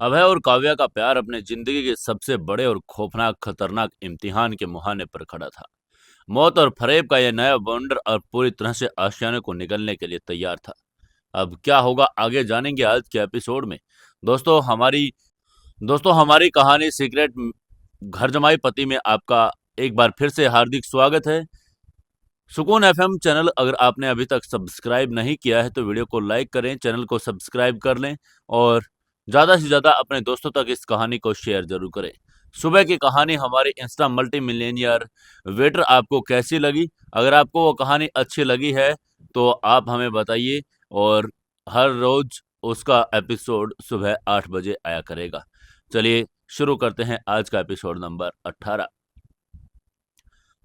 अभय और काव्या का प्यार अपने जिंदगी के सबसे बड़े और खौफनाक खतरनाक इम्तिहान के मुहाने पर खड़ा था। मौत और फरेब का यह नया बॉन्डर अब पूरी तरह से आशियाने को निगलने के लिए तैयार था। अब क्या होगा आगे जानेंगे आज के एपिसोड में। दोस्तों हमारी दोस्तों हमारी कहानी सीक्रेट घर जमाई पति में आपका एक बार फिर से हार्दिक स्वागत है। सुकून एफएम चैनल अगर आपने अभी तक सब्सक्राइब नहीं किया है तो वीडियो को लाइक करें, चैनल को सब्सक्राइब कर लें और ज़्यादा से ज़्यादा अपने दोस्तों तक इस कहानी को शेयर जरूर करें। सुबह की कहानी हमारी इंस्टा मल्टी मिलियनियर वेटर आपको कैसी लगी? अगर आपको वो कहानी अच्छी लगी है तो आप हमें बताइए और हर रोज उसका एपिसोड सुबह 8 बजे आया करेगा। चलिए शुरू करते हैं आज का एपिसोड नंबर 18।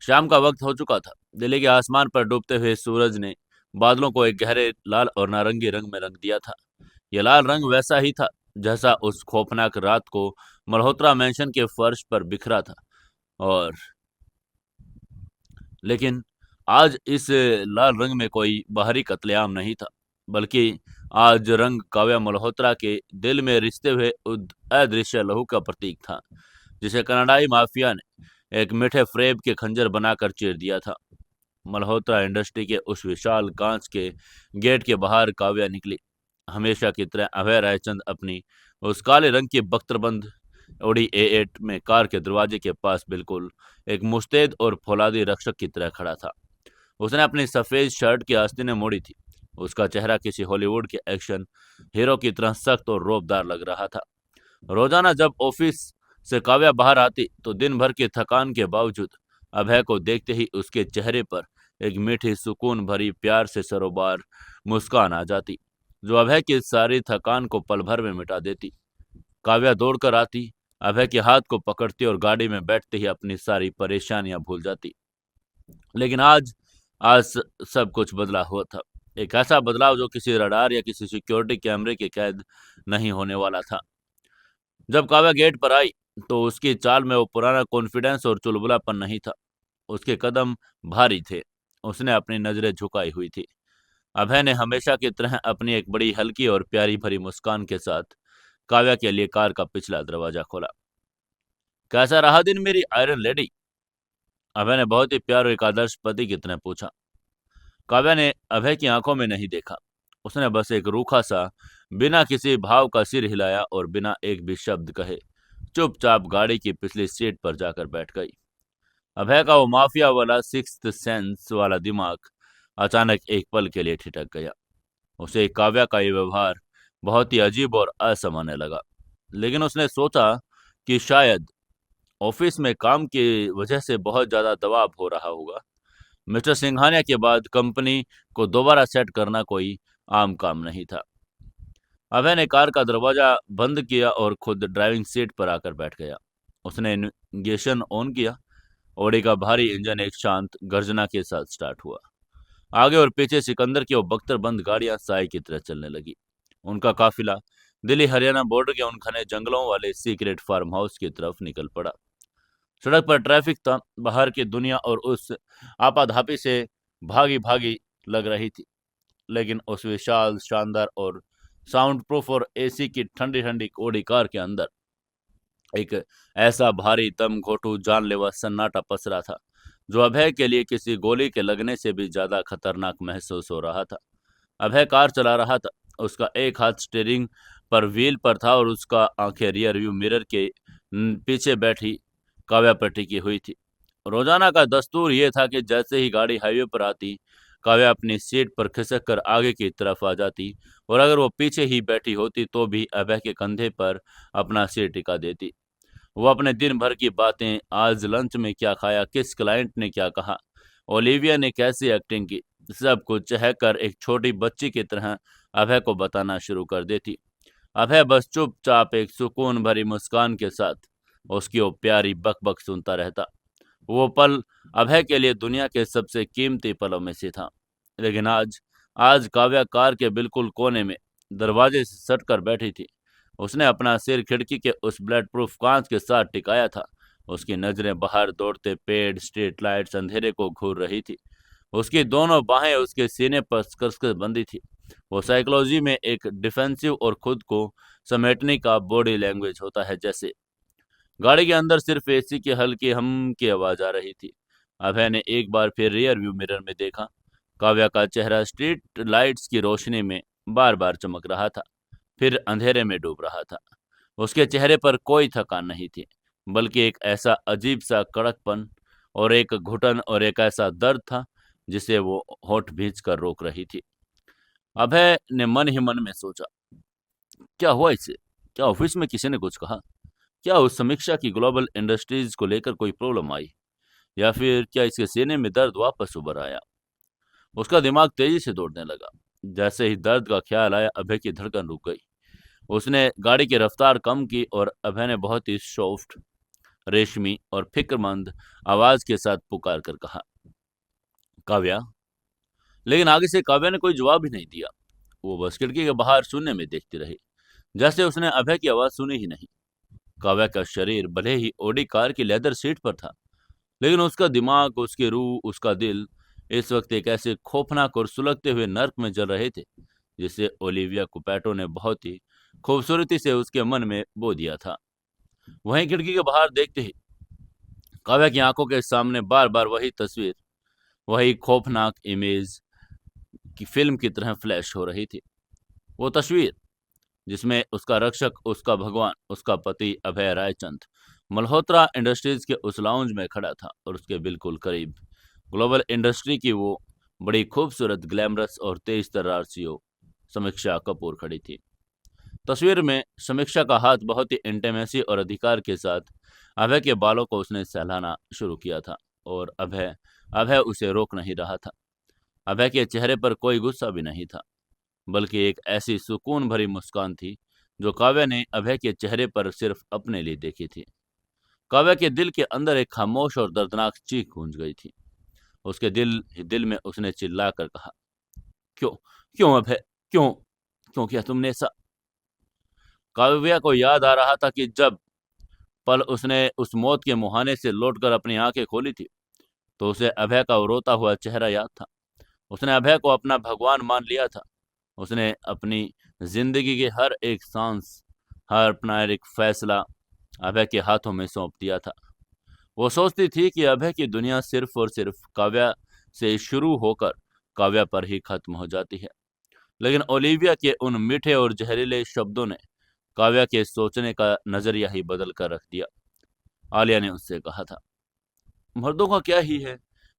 शाम का वक्त हो चुका था। दिल्ली के आसमान पर डूबते हुए सूरज ने बादलों को एक गहरे लाल और नारंगी रंग में रंग दिया था। यह लाल रंग वैसा ही था जैसा उस खौफनाक रात को मल्होत्रा मैंशन के फर्श पर बिखरा था। और लेकिन आज इस लाल रंग में कोई बाहरी कत्लेआम नहीं था, बल्कि आज रंग काव्या मल्होत्रा के दिल में रिश्ते हुए अदृश्य लहू का प्रतीक था, जिसे कनाडाई माफिया ने एक मीठे फ्रेब के खंजर बनाकर चीर दिया था। मल्होत्रा इंडस्ट्री के उस विशाल कांच के गेट के बाहर काव्या निकली। हमेशा की तरह अभय रायचंद अपनी उस काले रंग की बख्तरबंद ऑडी A8 में कार के दरवाजे के पास बिल्कुल एक मुस्तैद और फौलादी रक्षक की तरह खड़ा था। उसने अपनी सफेद शर्ट की आस्तीनें मोड़ी थी। उसका चेहरा किसी हॉलीवुड के एक्शन हीरो की तरह सख्त और रौबदार लग रहा था। रोजाना जब ऑफिस से काव्या बाहर आती तो दिन भर की थकान के बावजूद अभय को देखते ही उसके चेहरे पर एक मीठी सुकून भरी प्यार से सरोबार मुस्कान आ जाती, जो अभय की सारी थकान को पल भर में मिटा देती। काव्या दौड़कर आती, अभय के हाथ को पकड़ती और गाड़ी में बैठते ही अपनी सारी परेशानियां भूल जाती। लेकिन आज आज सब कुछ बदला हुआ था। एक ऐसा बदलाव जो किसी रडार या किसी सिक्योरिटी कैमरे के कैद नहीं होने वाला था। जब काव्या गेट पर आई तो उसकी चाल में वो पुराना कॉन्फिडेंस और चुलबुलापन नहीं था। उसके कदम भारी थे। उसने अपनी नजरें झुकाई हुई थी। अभय ने हमेशा की तरह अपनी एक बड़ी हल्की और प्यारी भरी मुस्कान के साथ काव्या के लिए कार का पिछला दरवाजा खोला। कैसा रहा दिन मेरी आयरन लेडी? अभय ने बहुत ही प्यार और एक आदर्श पति की तरह पूछा। काव्या ने अभय की आंखों में नहीं देखा। उसने बस एक रूखा सा बिना किसी भाव का सिर हिलाया और बिना एक भी शब्द कहे चुपचाप गाड़ी की पिछली सीट पर जाकर बैठ गई। अभय का वो माफिया वाला सिक्स्थ सेंस वाला दिमाग अचानक एक पल के लिए ठिठक गया। उसे काव्या का ये व्यवहार बहुत ही अजीब और असामान्य लगा। लेकिन उसने सोचा कि शायद ऑफिस में काम की वजह से बहुत ज्यादा दबाव हो रहा होगा। मिस्टर सिंघानिया के बाद कंपनी को दोबारा सेट करना कोई आम काम नहीं था। अभय ने कार का दरवाजा बंद किया और खुद ड्राइविंग सीट पर आकर बैठ गया। उसने नेविगेशन ऑन किया। ऑडी का भारी इंजन एक शांत गर्जना के साथ स्टार्ट हुआ। आगे और पीछे सिकंदर की वो बख्तरबंद गाड़ियां साई की तरह चलने लगी। उनका काफिला दिल्ली हरियाणा बॉर्डर के उन घने जंगलों वाले सीक्रेट फार्म हाउस की तरफ निकल पड़ा। सड़क पर ट्रैफिक था। बाहर की दुनिया और उस आपाधापी से भागी भागी लग रही थी। लेकिन उस विशाल शानदार और साउंड प्रूफ और एसी की ठंडी ठंडी कोडी कार के अंदर एक ऐसा भारी दम घोटू जानलेवा सन्नाटा पसरा था, जो अभय के लिए किसी गोली के लगने से भी ज्यादा खतरनाक महसूस हो रहा था। अभय कार चला रहा था। उसका एक हाथ स्टीयरिंग पर व्हील पर था और उसका आंखें रियर व्यू मिरर के पीछे बैठी काव्या पर टिकी हुई थी। रोजाना का दस्तूर ये था कि जैसे ही गाड़ी हाईवे पर आती, काव्या अपनी सीट पर खिसक कर आगे की तरफ आ जाती और अगर वो पीछे ही बैठी होती तो भी अभय के कंधे पर अपना सिर टिका देती। वो अपने दिन भर की बातें, आज लंच में क्या खाया, किस क्लाइंट ने क्या कहा, ओलिविया ने कैसी एक्टिंग की, सब कुछ चहकर एक छोटी बच्ची की तरह अभय को बताना शुरू कर देती। अभय बस चुपचाप एक सुकून भरी मुस्कान के साथ उसकी वो प्यारी बकबक सुनता रहता। वो पल अभय के लिए दुनिया के सबसे कीमती पलों में से था। लेकिन आज आज काव्या कार के बिल्कुल कोने में दरवाजे से सट कर बैठी थी। उसने अपना सिर खिड़की के उस ब्लड प्रूफ कांच के साथ टिकाया था। उसकी नजरें बाहर दौड़ते पेड़, स्ट्रीट लाइट्स, अंधेरे को घूर रही थी। उसकी दोनों बाहें उसके सीने पर कसकर बंधी थी। वो साइकोलॉजी में एक डिफेंसिव और खुद को समेटने का बॉडी लैंग्वेज होता है जैसे। गाड़ी के अंदर सिर्फ एसी की हल्की हम की आवाज आ रही थी। अभय ने एक बार फिर रियर व्यू मिरर में देखा। काव्या का चेहरा स्ट्रीट लाइट्स की रोशनी में बार बार चमक रहा था, फिर अंधेरे में डूब रहा था। उसके चेहरे पर कोई थकान नहीं थी, बल्कि एक ऐसा अजीब सा कड़कपन और एक घुटन और एक ऐसा दर्द था जिसे वो होठ भींच कर रोक रही थी। अभय ने मन ही मन में सोचा, क्या हुआ इसे? क्या ऑफिस में किसी ने कुछ कहा? क्या उस समीक्षा की ग्लोबल इंडस्ट्रीज को लेकर कोई प्रॉब्लम आई? या फिर क्या इसके सीने में दर्द वापस उभर आया? उसका दिमाग तेजी से दौड़ने लगा। जैसे ही दर्द का ख्याल आया, अभय की धड़कन रुक गई। उसने गाड़ी की रफ्तार कम की और अभय ने बहुत ही सॉफ्ट, रेशमी और फिक्रमंद आवाज के साथ पुकार कर कहा, काव्या। लेकिन आगे से काव्या ने कोई जवाब ही नहीं दिया। वो बस खिड़की के बाहर शून्य में देखती रही, जैसे उसने अभय की आवाज सुनी ही नहीं। काव्या का शरीर भले ही ओडी कार की लेदर सीट पर था, लेकिन उसका दिमाग, उसकी रूह, उसका दिल इस वक्त एक ऐसे खौफनाक और सुलगते हुए नर्क में जल रहे थे जिसे ओलिविया कुपैटो ने बहुत ही खूबसूरती से उसके मन में बो दिया था। वहीं खिड़की के बाहर देखते ही काव्या की आंखों के सामने बार बार वही तस्वीर, वही खौफनाक इमेज की फिल्म की तरह फ्लैश हो रही थी। वो तस्वीर जिसमें उसका रक्षक, उसका भगवान, उसका पति अभय रायचंद मल्होत्रा इंडस्ट्रीज के उस लाउंज में खड़ा था और उसके बिल्कुल करीब ग्लोबल इंडस्ट्री की वो बड़ी खूबसूरत, ग्लैमरस और तेज तर्रार सीईओ समीक्षा कपूर खड़ी थी। तस्वीर में समीक्षा का हाथ बहुत ही इंटीमेसी और अधिकार के साथ अभय के बालों को उसने सहलाना शुरू किया था और अभय अभय उसे रोक नहीं रहा था। अभय के चेहरे पर कोई गुस्सा भी नहीं था, बल्कि एक ऐसी सुकून भरी मुस्कान थी जो काव्या ने अभय के चेहरे पर सिर्फ अपने लिए देखी थी। काव्या के दिल के अंदर एक खामोश और दर्दनाक चीख गूंज गई थी। उसके दिल में उसने चिल्ला कर कहा, क्यों? क्यों अभय? क्यों? क्यों किया तुमने ऐसा? काव्या को याद आ रहा था कि जब पल उसने उस मौत के मुहाने से लौटकर अपनी आंखें खोली थी, तो उसे अभय का वो रोता हुआ चेहरा याद था। उसने अभय को अपना भगवान मान लिया था। उसने अपनी जिंदगी की हर एक सांस, हर अपना एक फैसला अभय के हाथों में सौंप दिया था। वो सोचती थी कि अभय की दुनिया सिर्फ और सिर्फ काव्या से शुरू होकर काव्या पर ही खत्म हो जाती है। लेकिन ओलिविया के उन मीठे और जहरीले शब्दों ने काव्या के सोचने का नजरिया ही बदल कर रख दिया। आलिया ने उससे कहा था, मर्दों का क्या ही है,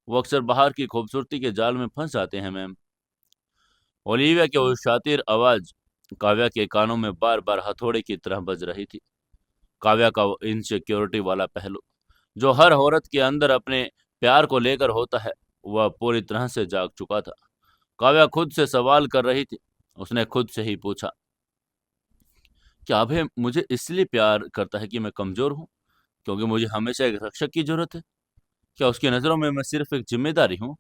वो अक्सर बाहर की खूबसूरती के जाल में फंस जाते हैं मैम। ओलिविया की वो शातिर आवाज काव्या के कानों में बार बार हथौड़े की तरह बज रही थी। काव्या का वो इनसिक्योरिटी वाला पहलू जो हर औरत के अंदर अपने प्यार को लेकर होता है, वह पूरी तरह से जाग चुका था। काव्या खुद से सवाल कर रही थी। उसने खुद से ही पूछा, क्या अभय मुझे इसलिए प्यार करता है कि मैं कमजोर हूँ, क्योंकि मुझे हमेशा एक रक्षक की जरूरत है? क्या उसकी नजरों में मैं सिर्फ एक जिम्मेदारी हूँ?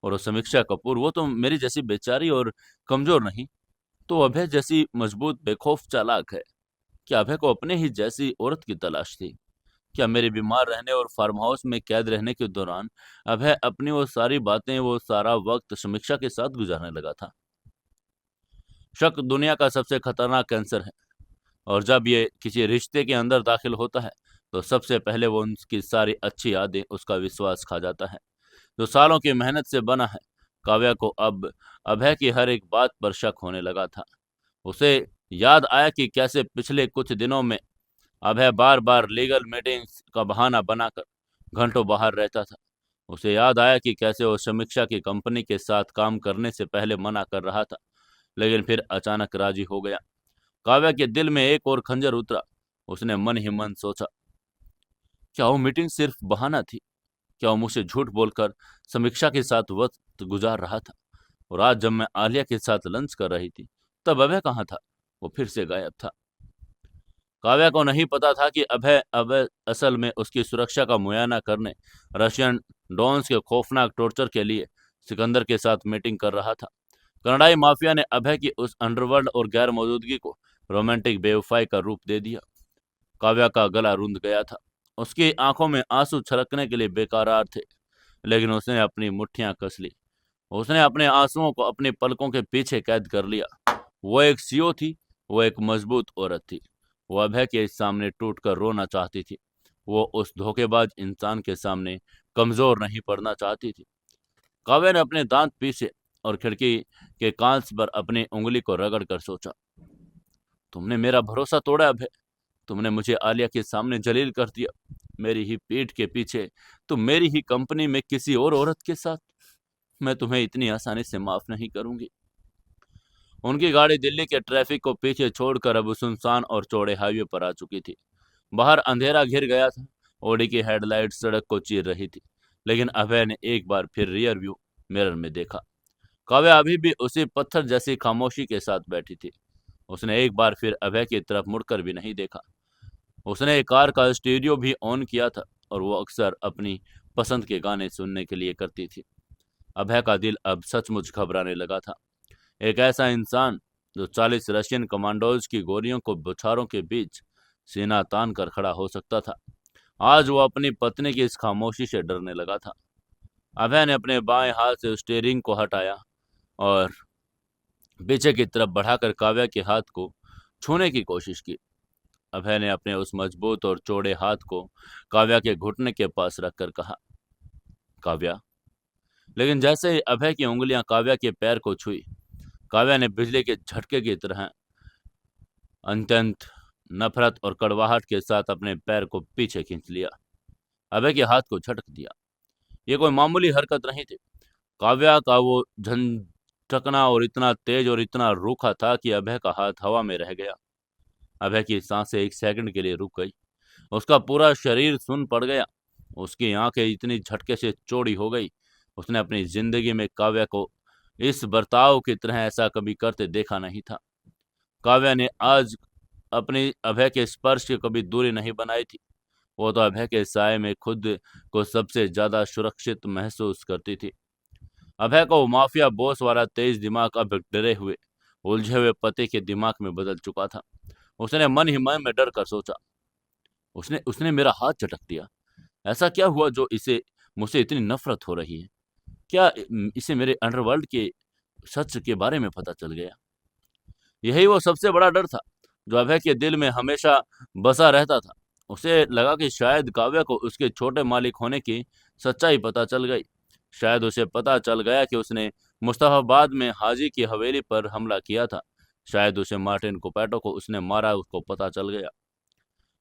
और वो समीक्षा कपूर, वो तो मेरी जैसी बेचारी और कमजोर नहीं, तो अभय जैसी मजबूत, बेखौफ, चालाक है। क्या अभय को अपने ही जैसी औरत की तलाश थी? क्या मेरे बीमार रहने और फार्म हाउस में कैद रहने के दौरान अभय अपनी वो सारी बातें, वो सारा वक्त समीक्षा के साथ गुजारने लगा था? शक दुनिया का सबसे खतरनाक कैंसर है, और जब ये किसी रिश्ते के अंदर दाखिल होता है, तो सबसे पहले वो उनकी सारी अच्छी यादें, उसका विश्वास खा जाता है जो सालों की मेहनत से बना है। काव्या को अब अभय की हर एक बात पर शक होने लगा था। उसे याद आया कि कैसे पिछले कुछ दिनों में अभय बार बार लीगल मीटिंग्स का बहाना बनाकर घंटों बाहर रहता था। उसे याद आया कि कैसे वो समीक्षा की कंपनी के साथ काम करने से पहले मना कर रहा था, लेकिन फिर अचानक राजी हो गया। काव्या के दिल में एक और खंजर उतरा। उसने मन ही मन सोचा, क्या वो मीटिंग सिर्फ बहाना थी? क्या वो मुझसे झूठ बोलकर समीक्षा के साथ वक्त गुजार रहा था? और आज जब मैं आलिया के साथ लंच कर रही थी, तब अभय कहाँ था? वो फिर से गायब था। काव्या को नहीं पता था कि अभय अभय असल में उसकी सुरक्षा का मुआयना करने रशियन डॉन्स के खौफनाक टॉर्चर के लिए सिकंदर के साथ मीटिंग कर रहा था। कनाडाई माफिया ने अभय की उस अंडरवर्ल्ड और गैर मौजूदगी को रोमांटिक बेवफाई का रूप दे दिया। काव्या का गला रुंध गया था। उसकी आंखों में आंसू छलकने के लिए बेकरार थे, लेकिन उसने अपनी मुट्ठियां कस ली उसने अपने आंसुओं को अपनी पलकों के पीछे कैद कर लिया। वो एक सीओ थी, वो एक मजबूत औरत थी। वो अभय के सामने टूटकर रोना चाहती थी। वो उस धोखेबाज इंसान के सामने कमजोर नहीं पड़ना चाहती थी। काव्या ने अपने दांत पीसे और खिड़की के कांच पर अपनी उंगली को रगड़ कर सोचा, तुमने मेरा भरोसा तोड़ा अभय। तुमने मुझे आलिया के सामने जलील कर दिया। मेरी ही पीठ के पीछे, तुम मेरी ही कंपनी में किसी और औरत के साथ। मैं तुम्हें इतनी आसानी से माफ नहीं करूंगी। उनकी गाड़ी दिल्ली के ट्रैफिक को पीछे छोड़कर अब सुनसान और चौड़े हाईवे पर आ चुकी थी। बाहर अंधेरा घिर गया था। ऑडी की हेडलाइट सड़क को चीर रही थी। लेकिन अभय ने एक बार फिर रियर व्यू मिरर में देखा। काव्या अभी भी उसी पत्थर जैसी खामोशी के साथ बैठी थी। उसने एक बार फिर अभय की तरफ मुड़कर भी नहीं देखा। उसने कार का स्टीरियो भी ऑन किया था और वो अक्सर अपनी पसंद के गाने सुनने के लिए करती थी। अभय का दिल अब सचमुच घबराने लगा था। एक ऐसा इंसान जो 40 रशियन कमांडोज की गोलियों को बौछारों के बीच सीना तान कर खड़ा हो सकता था, आज वो अपनी पत्नी की इस खामोशी से डरने लगा था। अभय ने अपने बाएं हाथ से स्टीयरिंग को हटाया और पीछे की तरफ बढ़ाकर काव्या के हाथ को छूने की कोशिश की। अभय ने अपने उस मजबूत और चौड़े हाथ को काव्या के घुटने के पास रखकर कहा, काव्या। लेकिन जैसे ही अभय की उंगलियां काव्या के पैर को छुई, काव्या ने बिजली के झटके की तरह अत्यंत नफरत और कड़वाहट के साथ अपने पैर को पीछे खींच लिया। अभय के हाथ को झटक दिया। ये कोई मामूली हरकत नहीं थी। काव्या का वो झंझकना और इतना तेज और इतना रूखा था कि अभय का हाथ हवा में रह गया। अभय की सांसें एक सेकंड के लिए रुक गई। उसका पूरा शरीर सुन्न पड़ गया। उसकी आंखें इतनी झटके से चौड़ी हो गई। उसने अपनी जिंदगी में काव्या को इस बर्ताव की तरह ऐसा कभी करते देखा नहीं था। काव्या ने आज अपनी अभय के स्पर्श की कभी दूरी नहीं बनाई थी। वो तो अभय के साय में खुद को सबसे ज्यादा सुरक्षित महसूस करती थी। अभय को माफिया बॉस वाला तेज दिमाग अब डरे हुए, उलझे हुए पति के दिमाग में बदल चुका था। उसने मन ही मन में डर कर सोचा, उसने उसने मेरा हाथ झटक दिया। ऐसा क्या हुआ जो इसे मुझसे इतनी नफरत हो रही है? क्या इसे मेरे अंडरवर्ल्ड के सच के बारे में पता चल गया? यही वो सबसे बड़ा डर था जो अभय के दिल में हमेशा बसा रहता था। उसे लगा कि शायद काव्या को उसके छोटे मालिक होने की सच्चाई पता चल गई। शायद उसे पता चल गया कि उसने मुस्तफाबाद में हाजी की हवेली पर हमला किया था। शायद उसे मार्टिन कोपैटो को उसने मारा, उसको पता चल गया।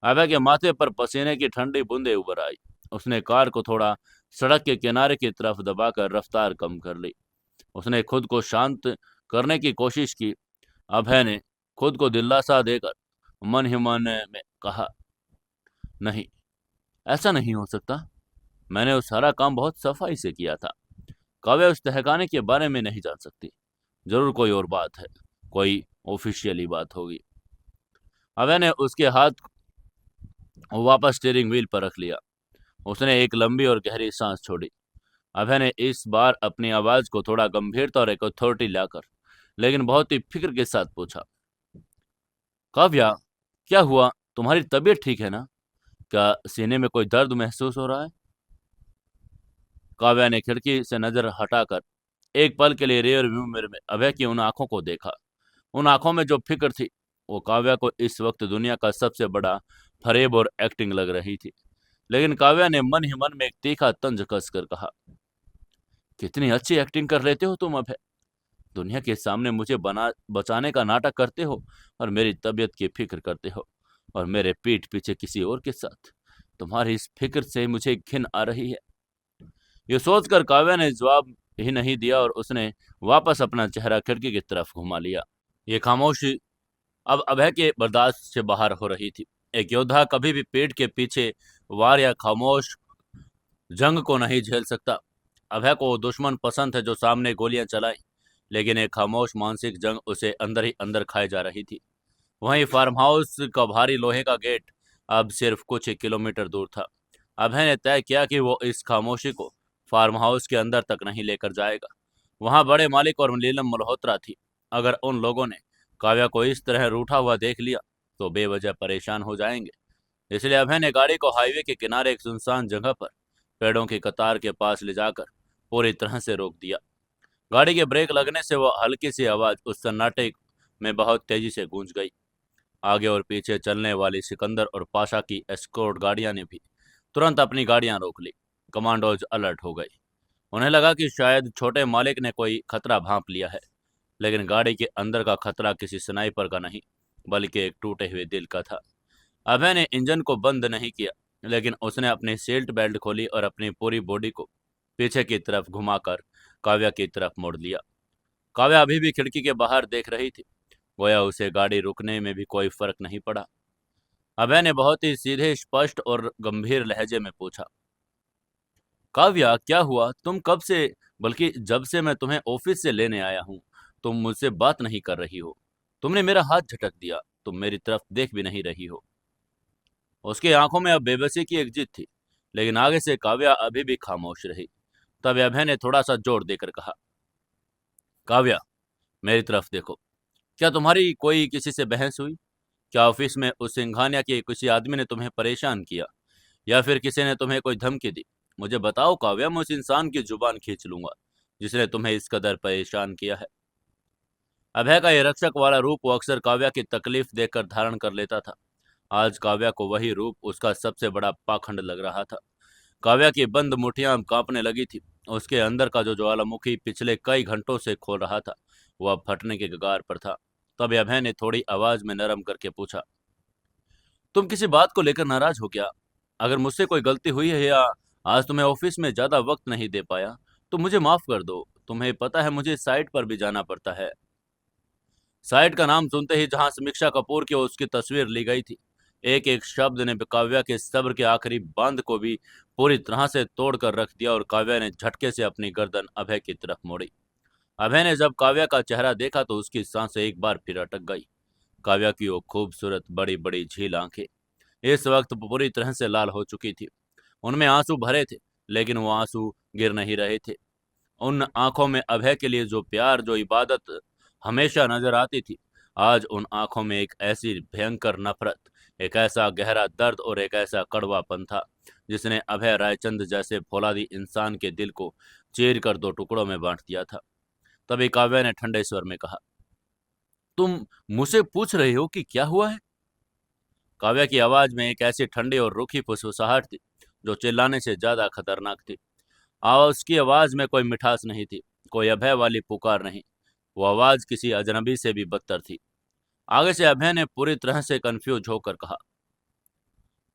अभय के माथे पर पसीने की ठंडी बूंदें उभर आई। उसने कार को थोड़ा सड़क के किनारे की तरफ दबाकर रफ्तार कम कर ली। उसने खुद को शांत करने की कोशिश की। अभय ने खुद को दिलासा देकर मन ही मन में कहा, नहीं, ऐसा नहीं हो सकता। मैंने वो सारा काम बहुत सफाई से किया था। काव्या उस तहखाने के बारे में नहीं जान सकती। जरूर कोई और बात है, कोई ऑफिशियली बात होगी। अभय ने उसके हाथ वापस स्टीयरिंग व्हील पर रख लिया। उसने एक लंबी और गहरी सांस छोड़ी। अभय ने इस बार अपनी आवाज को थोड़ा गंभीरता और एक अथॉरिटी लाकर, लेकिन बहुत ही फिक्र के साथ पूछा, काव्या, क्या हुआ? तुम्हारी तबीयत ठीक है ना? क्या सीने में कोई दर्द महसूस हो रहा है? काव्या ने खिड़की से नजर हटाकर एक पल के लिए रियर व्यू मिरर में अभय की उन आंखों को देखा। उन आंखों में जो फिक्र थी, वो काव्या को इस वक्त दुनिया का सबसे बड़ा फरेब और एक्टिंग लग रही थी। लेकिन काव्या ने मन ही मन में एक तीखा तंज कसकर कहा, कितनी अच्छी एक्टिंग कर लेते हो तुम अभय। दुनिया के सामने मुझे बचाने का नाटक करते हो और मेरी तबीयत की फिक्र करते हो, और मेरे पीठ पीछे किसी और के साथ। तुम्हारी इस फिक्र से मुझे घिन आ रही है। ये सोचकर काव्या ने जवाब ही नहीं दिया और उसने वापस अपना चेहरा खिड़की की तरफ घुमा लिया। ये खामोशी अब अभय के बर्दाश्त से बाहर हो रही थी। एक योद्धा कभी भी पेट के पीछे वार या खामोश जंग को नहीं झेल सकता। अभय को वो दुश्मन पसंद है जो सामने गोलियां चलाए, लेकिन एक खामोश मानसिक जंग उसे अंदर ही अंदर खाए जा रही थी। वहीं फार्म हाउस का भारी लोहे का गेट अब सिर्फ कुछ ही किलोमीटर दूर था। अभय ने तय किया कि वो इस खामोशी को फार्म हाउस के अंदर तक नहीं लेकर जाएगा। वहां बड़े मालिक और नीलम मल्होत्रा थी। अगर उन लोगों ने काव्या को इस तरह रूठा हुआ देख लिया तो बेवजह परेशान हो जाएंगे। इसलिए अभय ने गाड़ी को हाईवे के किनारे एक सुनसान जगह पर पेड़ों की कतार के पास ले जाकर पूरी तरह से रोक दिया। गाड़ी के ब्रेक लगने से वो हल्की सी आवाज उस सन्नाटे में बहुत तेजी से गूंज गई। आगे और पीछे चलने वाली सिकंदर और पाशा की एस्कॉर्ट गाड़ियां ने भी तुरंत अपनी गाड़ियां रोक ली। कमांडोज अलर्ट हो गए। उन्हें लगा कि शायद छोटे मालिक ने कोई खतरा भांप लिया है, लेकिन गाड़ी के अंदर का खतरा किसी स्नाइपर का नहीं, बल्कि एक टूटे हुए दिल का था। अभय ने इंजन को बंद नहीं किया, लेकिन उसने अपनी सीट बेल्ट खोली और अपनी पूरी बॉडी को पीछे की तरफ घुमाकर काव्या की तरफ मोड़ लिया। काव्या अभी भी खिड़की के बाहर देख रही थी, गोया उसे गाड़ी रुकने में भी कोई फर्क नहीं पड़ा। अभय ने बहुत ही सीधे, स्पष्ट और गंभीर लहजे में पूछा, काव्या क्या हुआ? तुम कब से, बल्कि जब से मैं तुम्हें ऑफिस से लेने आया हूँ, तुम मुझसे बात नहीं कर रही हो। तुमने मेरा हाथ झटक दिया, तुम मेरी तरफ देख भी नहीं रही हो। उसकी आंखों में अब बेबसी की एक जिद थी, लेकिन आगे से काव्या अभी भी खामोश रही। तब अभय ने थोड़ा सा जोर देकर कहा, काव्या, मेरी तरफ देखो। क्या तुम्हारी कोई किसी से बहस हुई? क्या ऑफिस में उस सिंघानिया के किसी आदमी ने तुम्हें परेशान किया, या फिर किसी ने तुम्हें कोई धमकी दी? मुझे बताओ काव्या, मैं उस इंसान की जुबान खींच लूंगा जिसने तुम्हें इस कदर परेशान किया है। अभय का ये रक्षक वाला रूप वो अक्सर काव्या की तकलीफ देखकर धारण कर लेता था। आज काव्या को वही रूप उसका सबसे बड़ा पाखंड लग रहा था। काव्या की बंद मुठियां कांपने लगी थी। उसके अंदर का जो ज्वालामुखी पिछले कई घंटों से खोल रहा था, वह अब फटने के कगार पर था। तब अभय ने थोड़ी आवाज में नरम करके पूछा, तुम किसी बात को लेकर नाराज हो क्या? अगर मुझसे कोई गलती हुई है या आज तुम्हें ऑफिस में ज्यादा वक्त नहीं दे पाया, तो मुझे माफ कर दो। तुम्हें पता है मुझे साइट पर भी जाना पड़ता है। साइट का नाम सुनते ही जहां समीक्षा कपूर की और उसकी तस्वीर ली गई थी, एक एक शब्द ने काव्या के सब्र के आखिरी बांध को भी पूरी तरह से तोड़ कर रख दिया और काव्या ने झटके से अपनी गर्दन अभय की तरफ मोड़ी। अभय ने जब काव्या का चेहरा देखा तो उसकी सांसें एक बार फिर अटक गई। काव्या की वो खूबसूरत बड़ी बड़ी झील आंखें इस वक्त पूरी तरह से लाल हो चुकी थी। उनमें आंसू भरे थे, लेकिन वो आंसू गिर नहीं रहे थे। उन आंखों में अभय के लिए जो प्यार, जो इबादत हमेशा नजर आती थी, आज उन आंखों में एक ऐसी भयंकर नफरत, एक ऐसा गहरा दर्द और एक ऐसा कड़वापन था जिसने अभय रायचंद जैसे फौलादी इंसान के दिल को चीर कर दो टुकड़ों में बांट दिया था। तभी काव्या ने ठंडे स्वर में कहा, तुम मुझसे पूछ रहे हो कि क्या हुआ है? काव्या की आवाज में एक ऐसी ठंडी और रूखी फुसफुसाहट थी जो चिल्लाने से ज्यादा खतरनाक थी। उसकी आवाज में कोई मिठास नहीं थी, कोई अभय वाली पुकार नहीं। वो आवाज किसी अजनबी से भी बदतर थी। आगे से अभय ने पूरी तरह से कंफ्यूज होकर कहा,